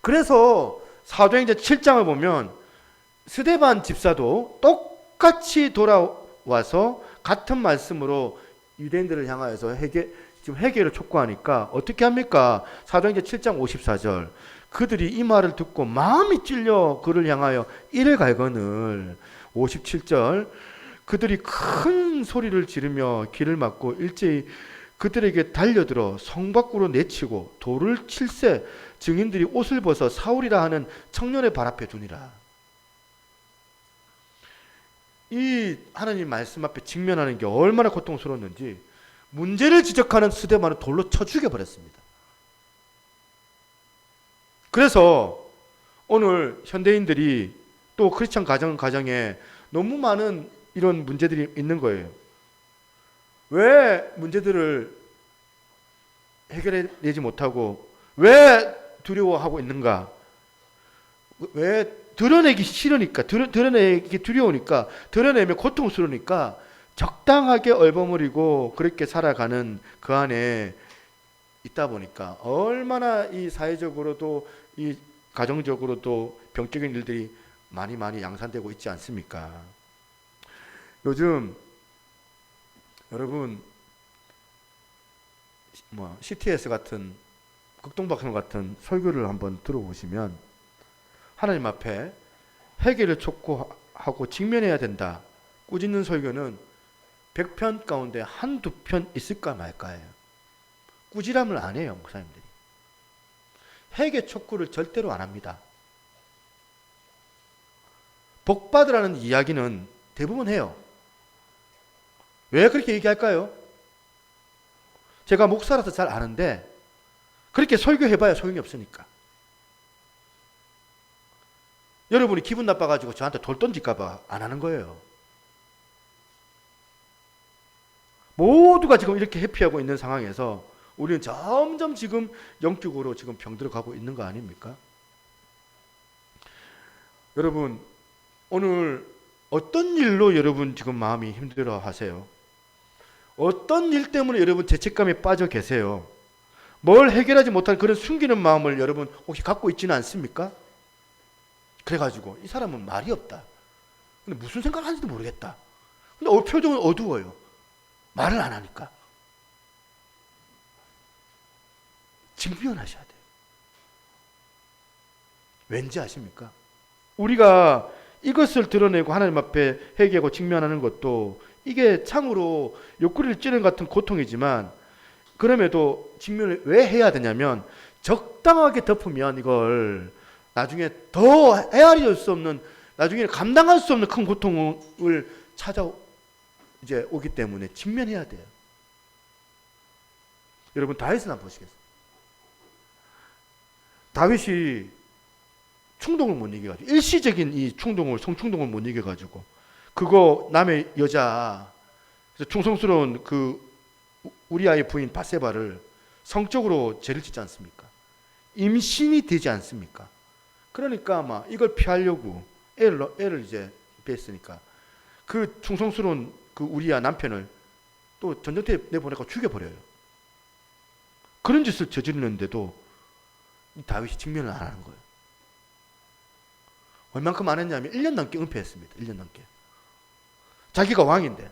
그래서 사도행전 7장을 보면 스데반 집사도 똑같이 돌아와서 같은 말씀으로 유대인들을 향하여서 지금 회개를 촉구하니까 어떻게 합니까? 사도행전 7장 54절. 그들이 이 말을 듣고 마음이 찔려 그를 향하여 이를 갈거늘. 57절. 그들이 큰 소리를 지르며 길을 막고 일제히 그들에게 달려들어 성 밖으로 내치고 돌을 칠세 증인들이 옷을 벗어 사울이라 하는 청년의 발 앞에 두니라. 이 하나님 말씀 앞에 직면하는 게 얼마나 고통스러웠는지 문제를 지적하는 스데반을 돌로 쳐 죽여버렸습니다. 그래서 오늘 현대인들이 또 크리스찬 가정에 너무 많은 이런 문제들이 있는 거예요. 왜 문제들을 해결해내지 못하고 왜 두려워하고 있는가? 왜 드러내기 싫으니까, 드러내기 두려우니까, 드러내면 고통스러우니까 적당하게 얼버무리고 그렇게 살아가는 그 안에 있다 보니까 얼마나 이 사회적으로도 이 가정적으로도 병적인 일들이 많이 양산되고 있지 않습니까? 요즘 여러분 CTS 같은 극동방송 같은 설교를 한번 들어보시면 하나님 앞에 회개를 촉구하고 직면해야 된다 꾸짖는 설교는 100편 가운데 한두 편 있을까 말까예요. 꾸지람을 안 해요, 목사님들이. 회개 촉구를 절대로 안 합니다. 복 받으라는 이야기는 대부분 해요. 왜 그렇게 얘기할까요? 제가 목사라서 잘 아는데 그렇게 설교해봐야 소용이 없으니까. 여러분이 기분 나빠가지고 저한테 돌 던질까봐 안 하는 거예요. 모두가 지금 이렇게 회피하고 있는 상황에서 우리는 점점 지금 영적으로 지금 병들어가고 있는 거 아닙니까? 여러분, 오늘 어떤 일로 여러분 지금 마음이 힘들어 하세요? 어떤 일 때문에 여러분 죄책감에 빠져 계세요? 뭘 해결하지 못한 그런 숨기는 마음을 여러분 혹시 갖고 있지는 않습니까? 그래가지고 이 사람은 말이 없다. 근데 무슨 생각을 하는지도 모르겠다. 근데 표정은 어두워요. 말을 안 하니까. 직면하셔야 돼요. 왠지 아십니까? 우리가 이것을 드러내고 하나님 앞에 회개하고 직면하는 것도 이게 참으로 옆구리를 찌르는 같은 고통이지만 그럼에도 직면을 왜 해야 되냐면 적당하게 덮으면 이걸 나중에 더 헤아릴 수 없는, 나중에 감당할 수 없는 큰 고통을 이제 오기 때문에 직면해야 돼요. 여러분 다윗을 한번 보시겠어요? 다윗이 충동을 못 이겨가지고 일시적인 이 성충동을 못 이겨가지고 그거 남의 여자, 그래서 충성스러운 그 우리아의 부인 바세바를 성적으로 죄를 짓지 않습니까? 임신이 되지 않습니까? 그러니까 아마 이걸 피하려고 애를 이제 뺐으니까 그 충성스러운 그 우리아 남편을 또 전쟁터에 내보내고 죽여버려요. 그런 짓을 저지르는데도 이 다윗이 직면을 안 하는 거예요. 얼만큼 안 했냐면 1년 넘게 은폐했습니다. 1년 넘게. 자기가 왕인데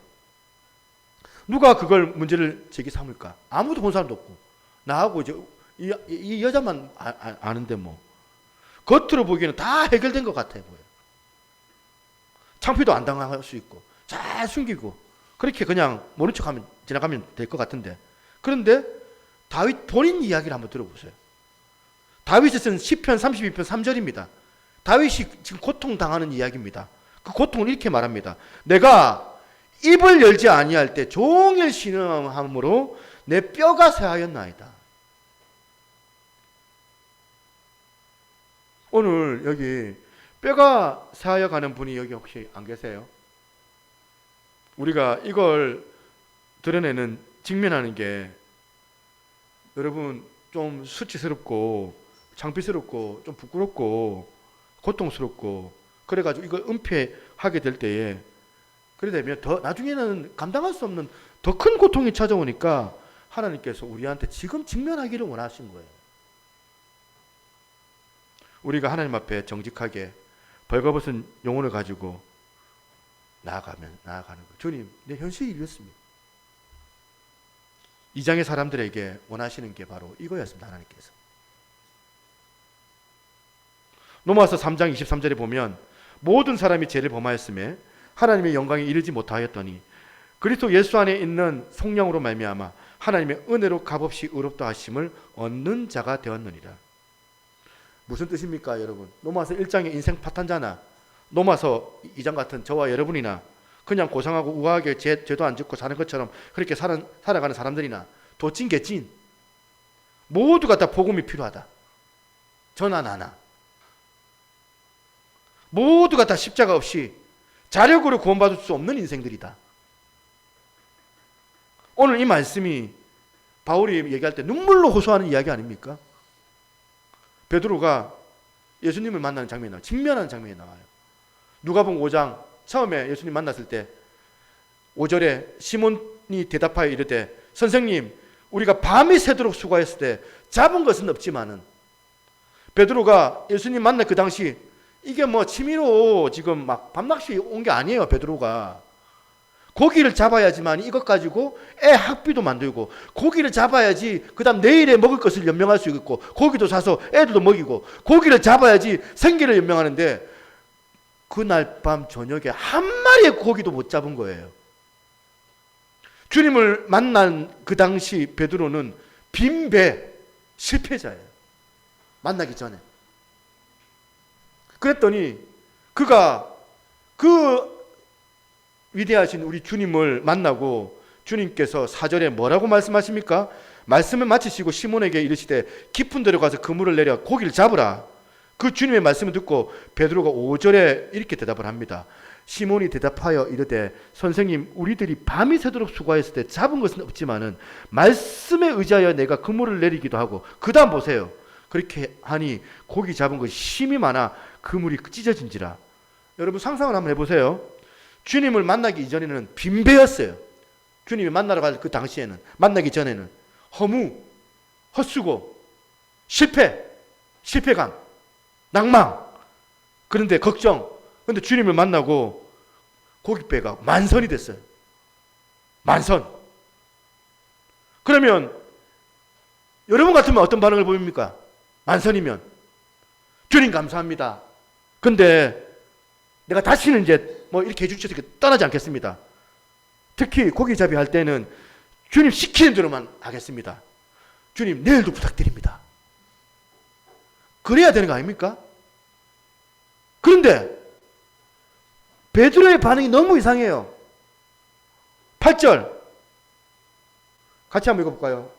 누가 그걸 문제를 제기 삼을까? 아무도 본 사람도 없고 나하고 이제 이 여자만 아는데 뭐 겉으로 보기에는 다 해결된 것 같아 보여요. 창피도 안 당할 수 있고 잘 숨기고 그렇게 그냥 모른 척하면 지나가면 될 것 같은데, 그런데 다윗 본인 이야기를 한번 들어보세요. 다윗이 쓴 시편 32편 3절입니다. 다윗이 지금 고통당하는 이야기입니다. 그 고통을 이렇게 말합니다. 내가 입을 열지 아니할 때 종일 신음함으로 내 뼈가 쇠하였나이다. 오늘 여기 뼈가 쇠하여 가는 분이 여기 혹시 안 계세요? 우리가 이걸 드러내는, 직면하는 게 여러분 좀 수치스럽고 창피스럽고 좀 부끄럽고 고통스럽고 그래가지고 이걸 은폐하게 될 때에, 그래 되면 더 나중에는 감당할 수 없는 더 큰 고통이 찾아오니까 하나님께서 우리한테 지금 직면하기를 원하신 거예요. 우리가 하나님 앞에 정직하게 벌거벗은 영혼을 가지고 나아가는 거예요. 주님, 내 현실이 이렇습니다. 이 장의 사람들에게 원하시는 게 바로 이거였습니다. 하나님께서. 로마서 3장 23절에 보면 모든 사람이 죄를 범하였음에 하나님의 영광에 이르지 못하였더니 그리스도 예수 안에 있는 성령으로 말미암아 하나님의 은혜로 값없이 의롭다 하심을 얻는 자가 되었느니라. 무슨 뜻입니까, 여러분? 로마서 1장의 인생 파탄자나 로마서 2장 같은 저와 여러분이나 그냥 고상하고 우아하게 죄도 안 짓고 사는 것처럼 그렇게 살아가는 사람들이나 도찐 개찐 모두가 다 복음이 필요하다. 저나 나나 모두가 다 십자가 없이 자력으로 구원받을 수 없는 인생들이다. 오늘 이 말씀이 바울이 얘기할 때 눈물로 호소하는 이야기 아닙니까? 베드로가 예수님을 만나는 장면이 나와요. 직면하는 장면이 나와요. 누가복음 5장 처음에 예수님 만났을 때 5절에 시몬이 대답하여 이르되 선생님, 우리가 밤이 새도록 수고했을 때 잡은 것은 없지만은, 베드로가 예수님 만날 그 당시 이게 뭐 취미로 지금 막 밤낚시 온 게 아니에요. 베드로가 고기를 잡아야지만 이것 가지고 애 학비도 만들고, 고기를 잡아야지 그 다음 내일에 먹을 것을 연명할 수 있고, 고기도 사서 애들도 먹이고, 고기를 잡아야지 생계를 연명하는데 그날 밤 저녁에 한 마리의 고기도 못 잡은 거예요. 주님을 만난 그 당시 베드로는 빈배 실패자예요. 만나기 전에. 그랬더니 그가 그 위대하신 우리 주님을 만나고 주님께서 4절에 뭐라고 말씀하십니까? 말씀을 마치시고 시몬에게 이르시되 깊은 데로 가서 그물을 내려 고기를 잡으라. 그 주님의 말씀을 듣고 베드로가 5절에 이렇게 대답을 합니다. 시몬이 대답하여 이르되 선생님, 우리들이 밤이 새도록 수고했을 때 잡은 것은 없지만은 말씀에 의지하여 내가 그물을 내리기도 하고, 그 다음 보세요. 그렇게 하니 고기 잡은 것이 심이 많아 그물이 찢어진지라. 여러분 상상을 한번 해보세요. 주님을 만나기 이전에는 빈배였어요. 주님이 만나러 갈 그 당시에는, 만나기 전에는 허무, 헛수고, 실패감, 낭망, 그런데 걱정. 그런데 주님을 만나고 고깃배가 만선이 됐어요. 만선. 그러면 여러분 같으면 어떤 반응을 보입니까? 만선이면 주님 감사합니다. 근데 내가 다시는 이제 뭐 이렇게 해주셔서 떠나지 않겠습니다. 특히 고기잡이 할 때는 주님 시키는 대로만 하겠습니다. 주님 내일도 부탁드립니다. 그래야 되는 거 아닙니까? 그런데 베드로의 반응이 너무 이상해요. 8절 같이 한번 읽어볼까요?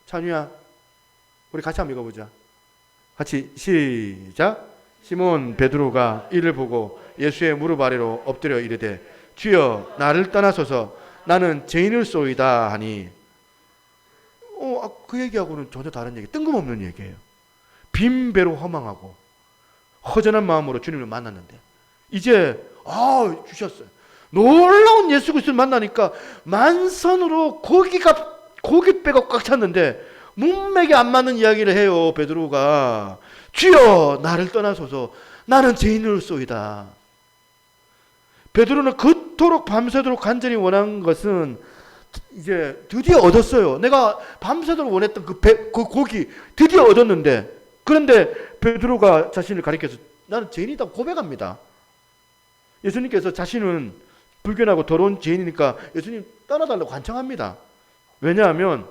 찬우야, 우리 같이 한번 읽어보자. 같이 시작. 시몬 베드로가 이를 보고 예수의 무릎 아래로 엎드려 이르되 주여, 나를 떠나소서, 나는 죄인일소이다 하니, 그 얘기하고는 전혀 다른 얘기, 뜬금없는 얘기예요. 빈배로 허망하고 허전한 마음으로 주님을 만났는데 이제 주셨어요. 놀라운 예수 그리스도를 만나니까 만선으로 고깃배가 꽉 찼는데 문맥에 안 맞는 이야기를 해요. 베드로가 주여 나를 떠나소서 나는 죄인으로소이다. 베드로는 그토록 밤새도록 간절히 원한 것은 이제 드디어 얻었어요. 내가 밤새도록 원했던 그 고기 드디어 얻었는데, 그런데 베드로가 자신을 가리켜서 나는 죄인이다 고백합니다. 예수님께서 자신은 불견하고 더러운 죄인이니까 예수님 떠나달라고 간청합니다. 왜냐하면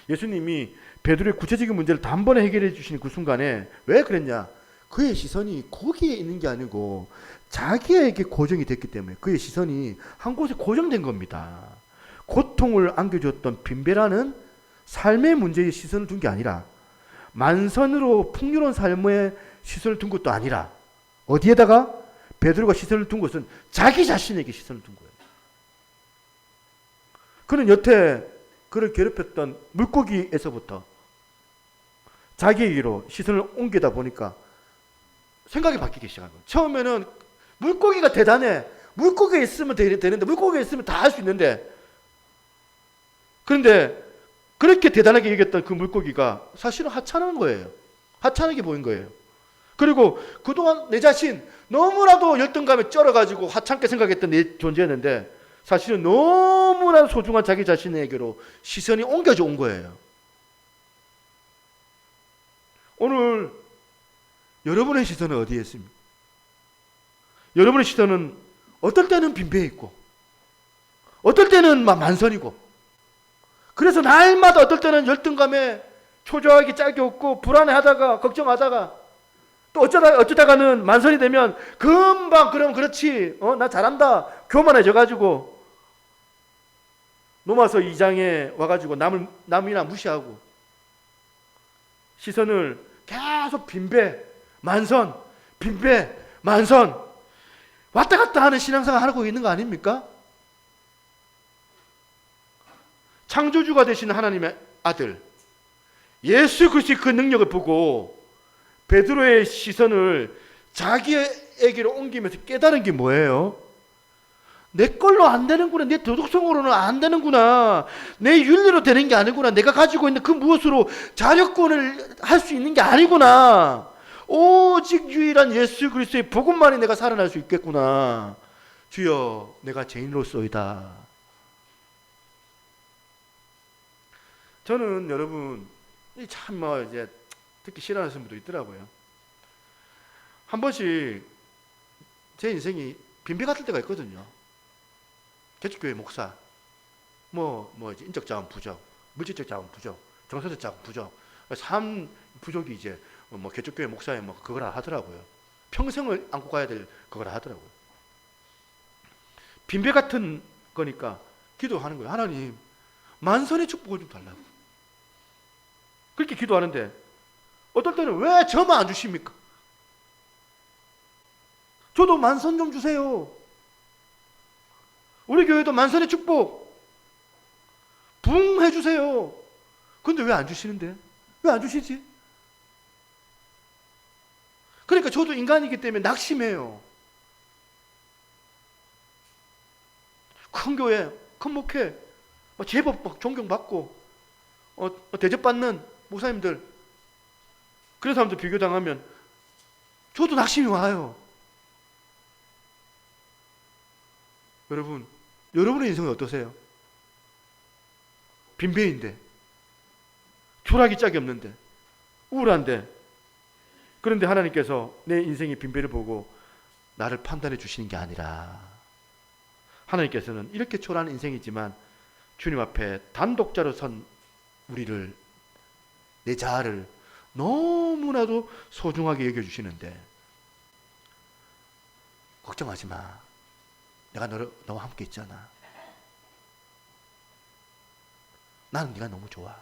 예수님이 베드로의 구체적인 문제를 단번에 해결해 주시는 그 순간에 왜 그랬냐? 그의 시선이 거기에 있는 게 아니고 자기에게 고정이 됐기 때문에 그의 시선이 한 곳에 고정된 겁니다. 고통을 안겨줬던 빈배라는 삶의 문제에 시선을 둔 게 아니라 만선으로 풍요로운 삶에 시선을 둔 것도 아니라 어디에다가 베드로가 시선을 둔 것은 자기 자신에게 시선을 둔 거예요. 그는 여태 그를 괴롭혔던 물고기에서부터 자기에게로 시선을 옮기다 보니까 생각이 바뀌기 시작한 거예요. 처음에는 물고기가 대단해. 물고기에 있으면 되는데, 물고기에 있으면 다 할 수 있는데, 그런데 그렇게 대단하게 여겼던 그 물고기가 사실은 하찮은 거예요. 하찮게 보인 거예요. 그리고 그동안 내 자신 너무나도 열등감에 쩔어가지고 하찮게 생각했던 내 존재였는데 사실은 너무나 소중한 자기 자신에게로 시선이 옮겨져 온 거예요. 오늘 여러분의 시선은 어디에 있습니까? 여러분의 시선은 어떨 때는 빈배에 있고 어떨 때는 만선이고, 그래서 날마다 어떨 때는 열등감에 초조하기 짝이 없고 불안해하다가 걱정하다가 또 어쩌다가는 만선이 되면 금방 그럼 그렇지 나 잘한다 교만해져 가지고 로마서 2장에 와가지고 남이나 무시하고 시선을 계속 빈배 만선 빈배 만선 왔다 갔다 하는 신앙생활 하고 있는 거 아닙니까? 창조주가 되시는 하나님의 아들 예수 그리스도의 그 능력을 보고 베드로의 시선을 자기에게로 옮기면서 깨달은 게 뭐예요? 내 걸로 안 되는구나. 내 도덕성으로는 안 되는구나. 내 윤리로 되는 게 아니구나. 내가 가지고 있는 그 무엇으로 자력권을 할 수 있는 게 아니구나. 오직 유일한 예수 그리스도의 복음만이 내가 살아날 수 있겠구나. 주여 내가 죄인으로소이다. 저는 여러분 참 이제 듣기 싫어하시는 분도 있더라고요. 한 번씩 제 인생이 빈배 같을 때가 있거든요. 개척교회 목사, 이제 인적 자원 부족, 물질적 자원 부족, 정서적 자원 부족, 삶 부족이 이제 개척교회 목사에 그거라 하더라고요. 평생을 안고 가야 될 그거라 하더라고요. 빈배 같은 거니까 기도하는 거예요. 하나님, 만선의 축복을 좀 달라고. 그렇게 기도하는데 어떨 때는 왜 저만 안 주십니까? 저도 만선 좀 주세요. 우리 교회도 만선의 축복 붕 해주세요. 근데 왜 안 주시는데? 왜 안 주시지? 그러니까 저도 인간이기 때문에 낙심해요. 큰 교회, 큰 목회, 제법 존경받고 대접받는 목사님들, 그런 사람들 비교당하면 저도 낙심이 와요. 여러분의 인생은 어떠세요? 빈배인데, 초라하기 짝이 없는데, 우울한데, 그런데 하나님께서 내 인생의 빈배를 보고 나를 판단해 주시는 게 아니라 하나님께서는 이렇게 초라한 인생이지만 주님 앞에 단독자로 선 우리를, 내 자아를 너무나도 소중하게 여겨주시는데 걱정하지 마. 내가 너와 함께 있잖아. 나는 네가 너무 좋아.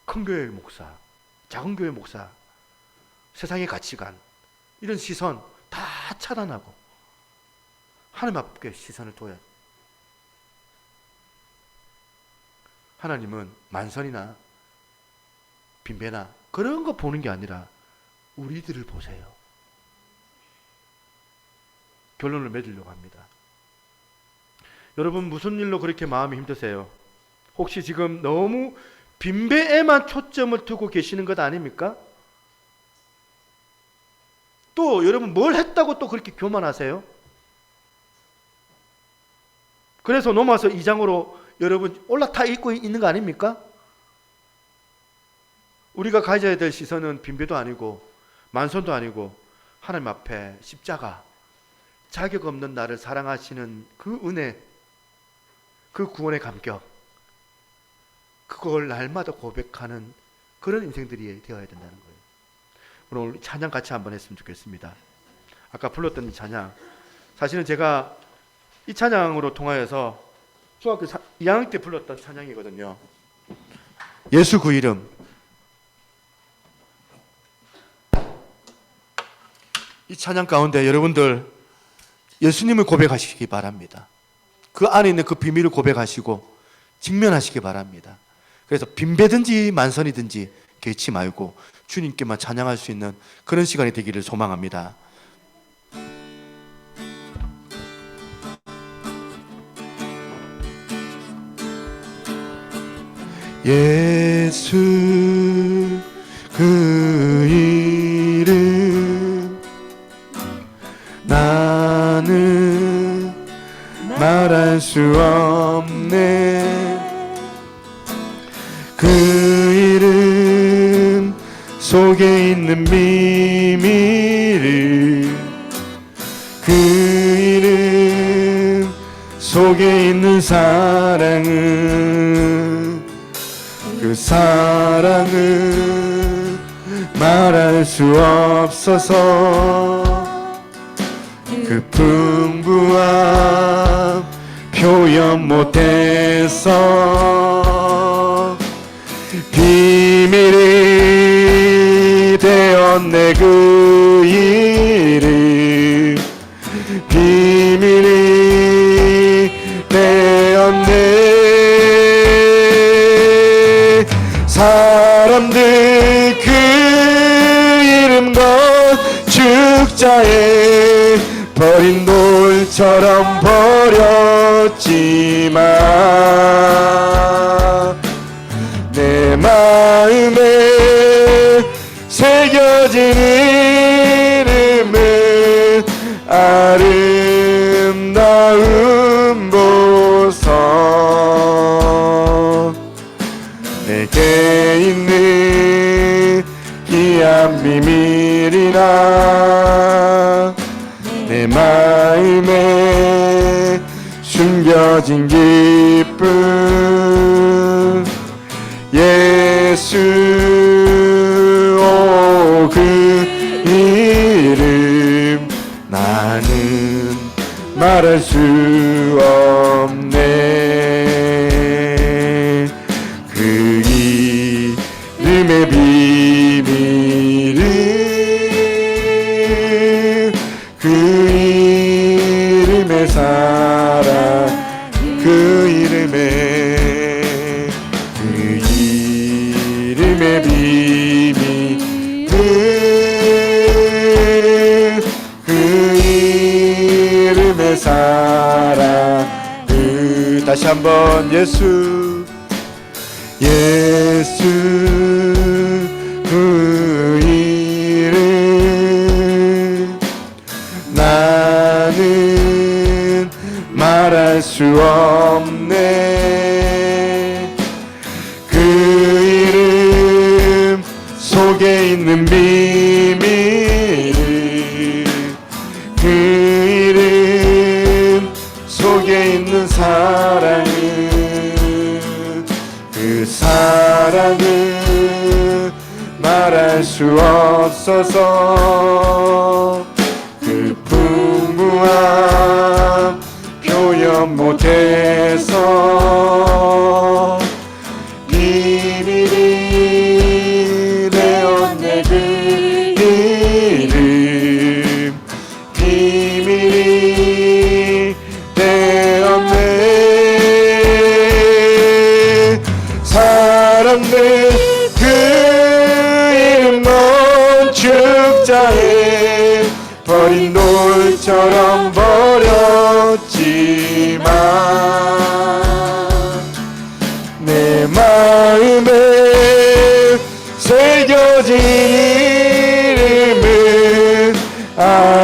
큰 교회 목사, 작은 교회 목사, 세상의 가치관, 이런 시선 다 차단하고 하나님 앞에 시선을 둬야. 하나님은 만선이나 빈배나 그런 거 보는 게 아니라 우리들을 보세요. 결론을 맺으려고 합니다. 여러분 무슨 일로 그렇게 마음이 힘드세요? 혹시 지금 너무 빈배에만 초점을 두고 계시는 것 아닙니까? 또 여러분 뭘 했다고 또 그렇게 교만하세요? 그래서 로마서 2장으로 여러분 올라타 있고 있는 거 아닙니까? 우리가 가져야 될 시선은 빈배도 아니고 만선도 아니고 하나님 앞에 십자가, 자격 없는 나를 사랑하시는 그 은혜, 그 구원의 감격, 그걸 날마다 고백하는 그런 인생들이 되어야 된다는 거예요. 오늘 찬양 같이 한번 했으면 좋겠습니다. 아까 불렀던 이 찬양, 사실은 제가 이 찬양으로 통하여서 중학교 2학년 때 불렀던 찬양이거든요. 예수 그 이름. 이 찬양 가운데 여러분들 예수님을 고백하시기 바랍니다. 그 안에 있는 그 비밀을 고백하시고 직면하시기 바랍니다. 그래서 빈배든지 만선이든지 개의치 말고 주님께만 찬양할 수 있는 그런 시간이 되기를 소망합니다. 예수 그 이름 나는 말할 수 없네. 그 이름 속에 있는 비밀을, 그 이름 속에 있는 사랑은, 그 사랑은 말할 수 없어서 그 풍부함 표현 못해서 비밀이 되었네. 그 이름 비밀이 되었네. 사람들 그 이름 건축자에 버린 돌처럼 버렸지만 내 마음에 새겨진 이름은 아름다운 보석. 내게 있는 귀한 비밀이라 내 마음에 숨겨진 기쁨. 예수 그 이름 나는 말할 수 없네. 그 이름의 비밀은 그 이름의 사랑, 그 이름의 비밀은 그 이름의 사랑. 다시 한번 예수 그 이름 나는 말할 수 없네. 그 이름 속에 있는 비밀, 그 이름 속에 있는 사랑은, 그 사랑은 말할 수 없어서 그 풍부함 표현 못해서 비밀이 되었네. 그 이름 비밀이 되었네. 사람들 그 이름 건축자에 버린 돌처럼 버렸지만 높여진 이름은 아름다운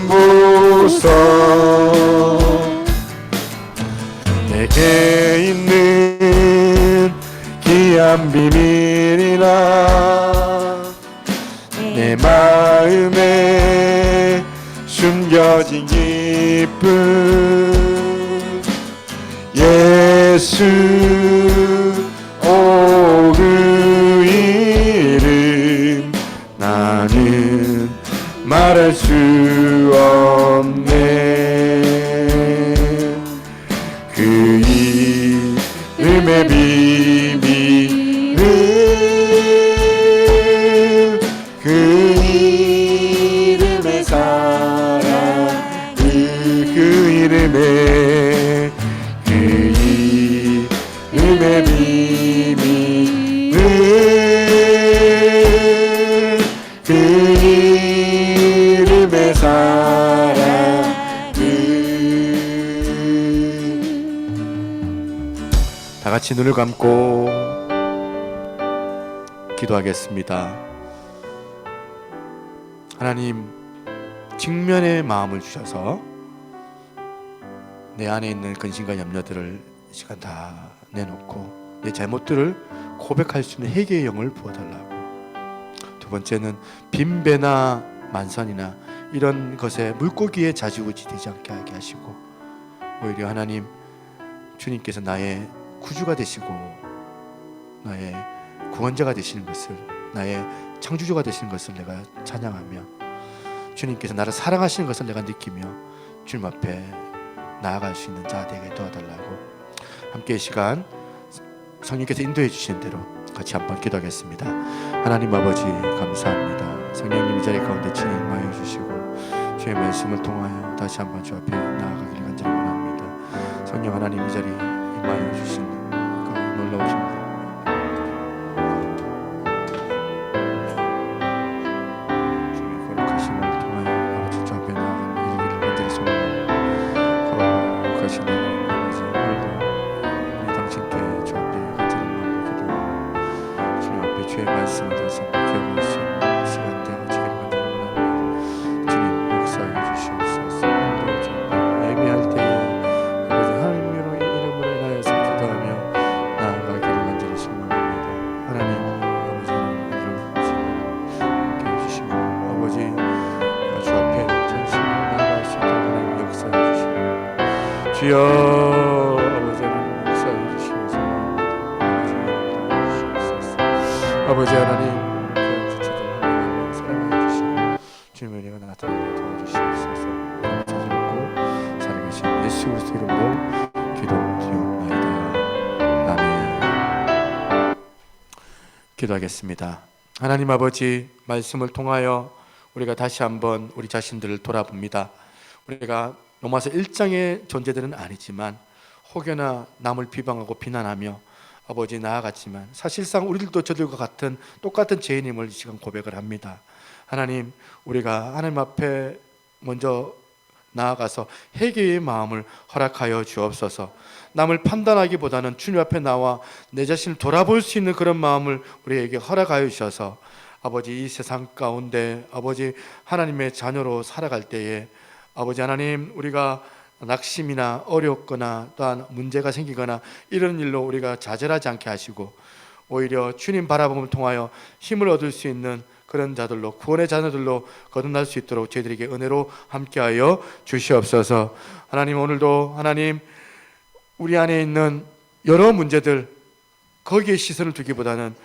보석. 내게 있는 귀한 비밀이라 내 마음에 숨겨진 기쁨. 예수 오 그 이름 나는 말할 수 없네. 그 이름의 비밀은 그 이름의 사랑 그 이름의 이름의 비밀은 그 이름의 사랑 다 같이 눈을 감고 기도하겠습니다. 하나님, 직면의 마음을 주셔서 내 안에 있는 근심과 염려들을 이 시간 다 내놓고 내 잘못들을 고백할 수 있는 회개의 영을 부어달라고. 두 번째는 빈배나 만선이나 이런 것에 물고기에 자지우지되지 않게 하게 하시고, 오히려 하나님 주님께서 나의 구주가 되시고 나의 구원자가 되시는 것을, 나의 창조주가 되시는 것을 내가 찬양하며, 주님께서 나를 사랑하시는 것을 내가 느끼며 주님 앞에 나아갈 수 있는 자 되게 도와달라고. 함께 이 시간 성령께서 인도해 주시는 대로 같이 한번 기도하겠습니다. 하나님 아버지 감사합니다. 성령님 이 자리 가운데 진히 임하여 주시고 주의 말씀을 통하여 다시 한번 주 앞에 나아가기를 간절히 원합니다. 성령 하나님 이 자리 임하여 주시는 그 놀라우신 주의 말씀을 다시 한번 기억할 수 있는 시간 되어 주기를 원합니다. 주님 역사해 주시옵소서. 예배할 때에 아버지 하나님의 이름으로 인하여서 기도하며 나아가기를 간절히 소망합니다. 하나님 아버지 이름 함께 해주시고 아버지 주 앞에 전심으로 나아갈 수 있도록 하나님 역사해 주시고 주여 아버지 하나님 역사해 주시옵소서. 아버지 하나님 그런 지체들 하나님 사랑해 주시고 주님의 은혜가 나타나게 도와주시옵소서. 찾아뵙고 살아계신 예수 그리스도 이름으로 기도드리옵나이다. 아멘. 기도하겠습니다. 하나님 아버지 말씀을 통하여 우리가 다시 한번 우리 자신들을 돌아봅니다. 우리가 로마서 1장의 존재들은 아니지만 혹여나 남을 비방하고 비난하며 아버지 나아갔지만 사실상 우리들도 저들과 같은 똑같은 죄인임을 이 시간 고백을 합니다. 하나님 우리가 하나님 앞에 먼저 나아가서 회개의 마음을 허락하여 주옵소서. 남을 판단하기보다는 주님 앞에 나와 내 자신을 돌아볼 수 있는 그런 마음을 우리에게 허락하여 주셔서 아버지 이 세상 가운데 아버지 하나님의 자녀로 살아갈 때에 아버지 하나님 우리가 낙심이나 어렵거나 또한 문제가 생기거나 이런 일로 우리가 좌절하지 않게 하시고 오히려 주님 바라봄을 통하여 힘을 얻을 수 있는 그런 자들로 구원의 자녀들로 거듭날 수 있도록 저희들에게 은혜로 함께하여 주시옵소서. 하나님 오늘도 하나님 우리 안에 있는 여러 문제들 거기에 시선을 두기보다는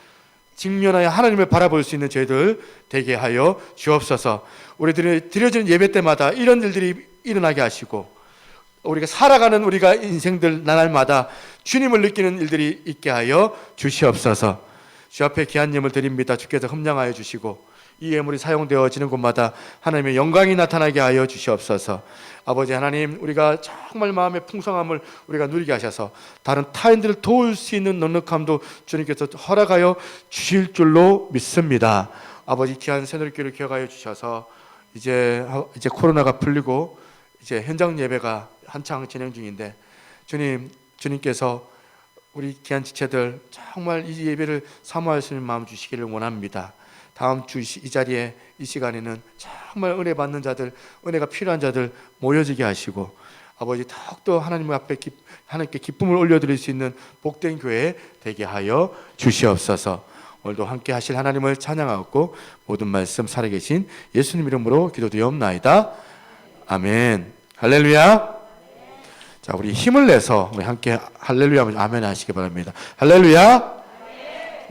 직면하여 하나님을 바라볼 수 있는 저희들 되게 하여 주옵소서. 우리들이 드려지는 예배 때마다 이런 일들이 일어나게 하시고 우리가 살아가는 우리가 인생들 나날마다 주님을 느끼는 일들이 있게 하여 주시옵소서. 주 앞에 귀한 예물 드립니다. 주께서 흠량하여 주시고 이 예물이 사용되어지는 곳마다 하나님의 영광이 나타나게 하여 주시옵소서. 아버지 하나님 우리가 정말 마음의 풍성함을 우리가 누리게 하셔서 다른 타인들을 도울 수 있는 넉넉함도 주님께서 허락하여 주실 줄로 믿습니다. 아버지 귀한 새누리교를 기억하여 주셔서 이제 코로나가 풀리고 이제 현장 예배가 한창 진행 중인데 주님께서 우리 귀한 지체들 정말 이 예배를 사모할 수 있는 마음 주시기를 원합니다. 다음 주 이 자리에 이 시간에는 정말 은혜 받는 자들, 은혜가 필요한 자들 모여지게 하시고 아버지 더욱더 하나님 앞에 하나님께 기쁨을 올려드릴 수 있는 복된 교회 되게 하여 주시옵소서. 오늘도 함께 하실 하나님을 찬양하고 모든 말씀 살아계신 예수님 이름으로 기도드리옵나이다. 아멘. 할렐루야. 자, 우리 힘을 내서 우리 함께 할렐루야 하면 아멘 하시기 바랍니다. 할렐루야.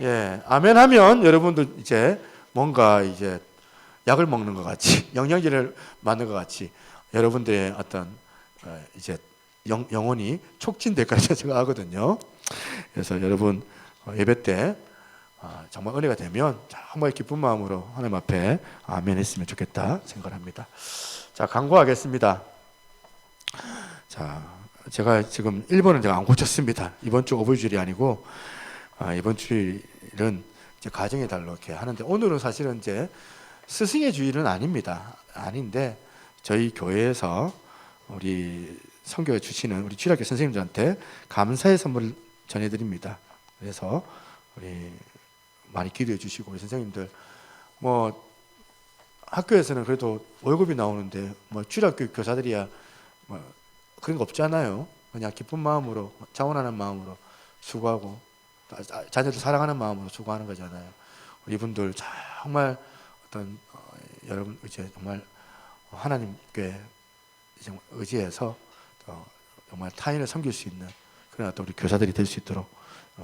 예, 아멘 하면 여러분들 이제 뭔가 이제 약을 먹는 것 같이 영양제를 맞는 것 같이 여러분들의 어떤 이제 영혼이 촉진될 거라 생각하거든요. 그래서 여러분 예배 때 정말 은혜가 되면 정말 기쁜 마음으로 하나님 앞에 아멘 했으면 좋겠다 생각합니다. 자, 광고하겠습니다. 자, 제가 지금 1번은 제가 안 고쳤습니다. 이번 주 오브주일이 아니고 이번 주일은 이제 가정의 달로 이렇게 하는데 오늘은 사실은 이제 스승의 주일은 아닙니다. 아닌데 저희 교회에서 우리 선교회 주시는 우리 주일학교 선생님들한테 감사의 선물을 전해드립니다. 그래서 우리 많이 기도해 주시고 우리 선생님들 뭐 학교에서는 그래도 월급이 나오는데 뭐 주일학교 교사들이야 뭐 그런 거 없잖아요. 그냥 기쁜 마음으로 자원하는 마음으로 수고하고 자녀들 사랑하는 마음으로 수고하는 거잖아요. 이분들 정말 어떤 여러분 이제 정말 하나님께 의지해서 정말 타인을 섬길 수 있는 그런 또 우리 교사들이 될 수 있도록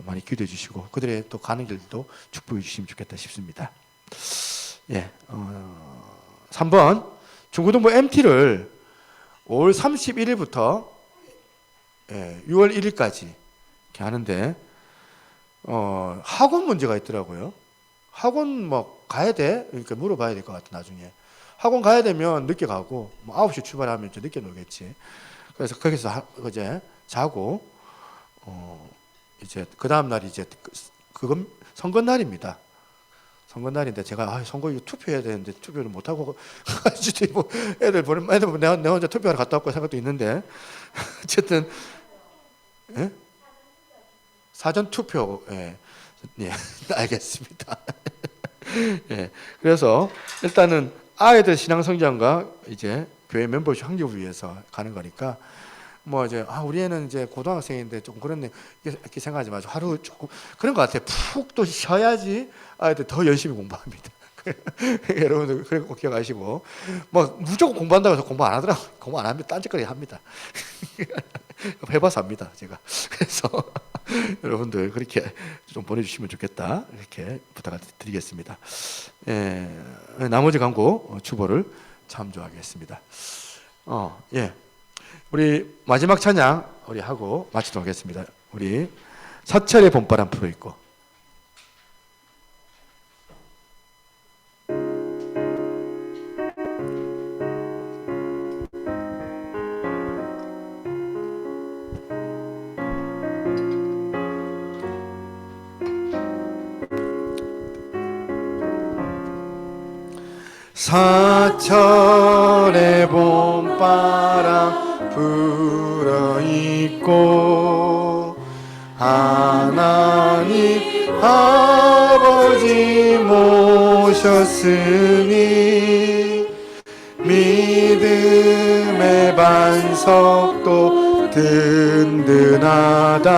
많이 기도해 주시고 그들의 또 가는 길도 축복해 주시면 좋겠다 싶습니다. 예, 3번 중고등부 MT를 5월 31일부터 6월 1일까지 이렇게 하는데 학원 문제가 있더라고요. 학원 뭐 가야 돼? 이렇게 물어봐야 될 것 같아 나중에. 학원 가야 되면 늦게 가고 뭐 9시 출발하면 좀 늦게 놀겠지. 그래서 거기서 이제 자고 이제 그 다음 날이 이제 그건 선거 날입니다. 선거 날인데 제가 선거 이거 투표해야 되는데 투표를 못 하고 뭐 애들 내가 혼자 투표하러 갔다 왔고 생각도 있는데 어쨌든 예? 사전 투표 예, 알겠습니다. 예, 그래서 일단은 아이들 신앙 성장과 이제 교회 멤버십 확립을 위해서 가는 거니까 뭐 이제 우리 애는 이제 고등학생인데 조금 그렇네 이렇게 생각하지 마시고 하루 조금 그런 것 같아요. 푹 또 쉬어야지 아이들 더 열심히 공부합니다. 여러분들 그래 꼭 기억하시고 뭐 무조건 공부한다고 해서 공부 안 하더라고요. 공부 안 합니다. 딴짓거리 합니다. 해봐서 합니다 제가. 그래서 여러분들 그렇게 좀 보내주시면 좋겠다 이렇게 부탁을 드리겠습니다. 예, 나머지 광고 추보를 참조하겠습니다. 예, 우리 마지막 찬양 우리 하고 마치도록 하겠습니다. 우리 사철의 봄바람 불어있고 사철의 봄바람 불어있고 하나님 아버지 모셨으니 믿음의 반석도 든든하다.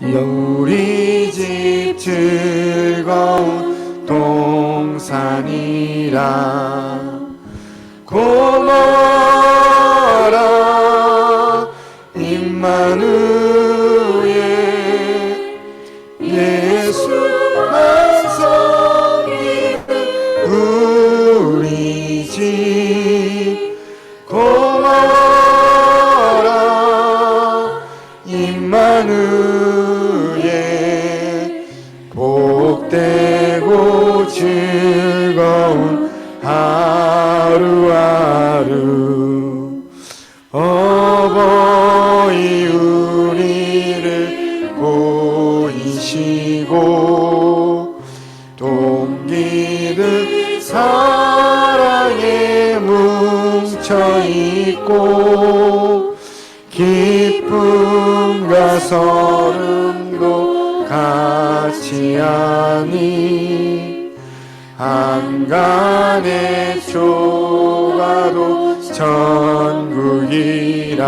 우리 집 즐거운 동산이라. 고마워라 임마누엘 예수만 섬기는 우리 집. 고마워라 임마누엘 복되고 즐거운 하루하루. 어버이 우리를 보이시고 동기들 사랑에 뭉쳐있고 기쁨과 성 걸음도 같이 하니 한간의 조가도 천국이라.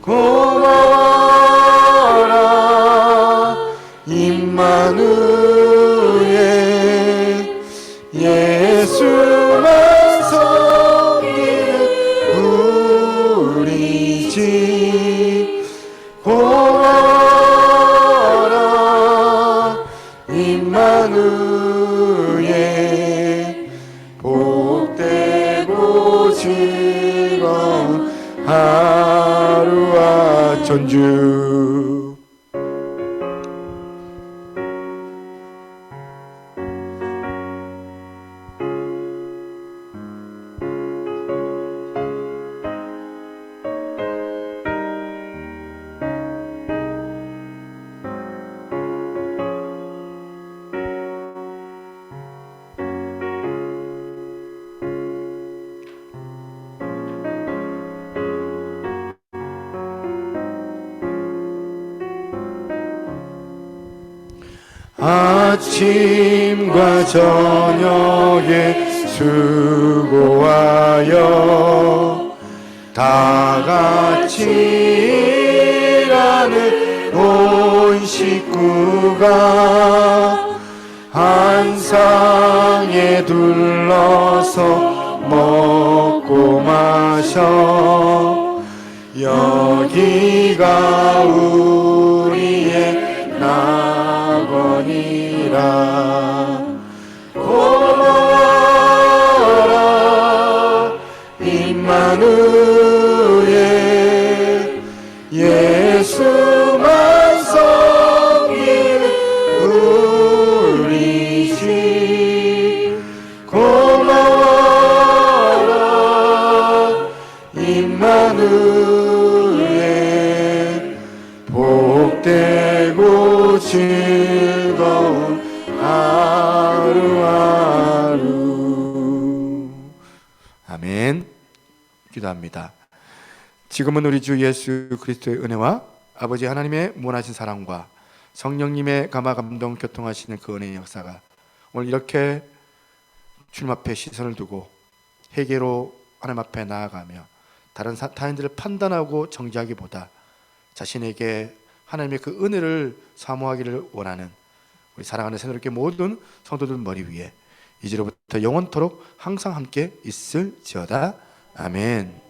고마워라 임마누엘, 예수만 섬기는 우리 집. 고마워라 임마누엘, 복되고 즐거운 하루와 전주. 아침과 저녁에 수고하여 다 같이 일하는 온 식구가 한 상에 둘러서 먹고 마셔. 여기가 우리의 낙원이라. 고마워라 임마누엘, 예수만 섬기는 우리 집. 고마워라 임마누엘, 복되고 즐거운 하루하루. 아멘. 기도합니다. 지금은 우리 주 예수 그리스도의 은혜와 아버지 하나님의 무한하신 사랑과 성령님의 감화 감동 교통하시는 그 은혜의 역사가 오늘 이렇게 주님 앞에 시선을 두고 회개로 하나님 앞에 나아가며 다른 타인들을 판단하고 정죄하기보다 자신에게 하나님의 그 은혜를 사모하기를 원하는 우리 사랑하는 새롭게 모든 성도들 머리 위에 이제로부터 영원토록 항상 함께 있을지어다. 아멘.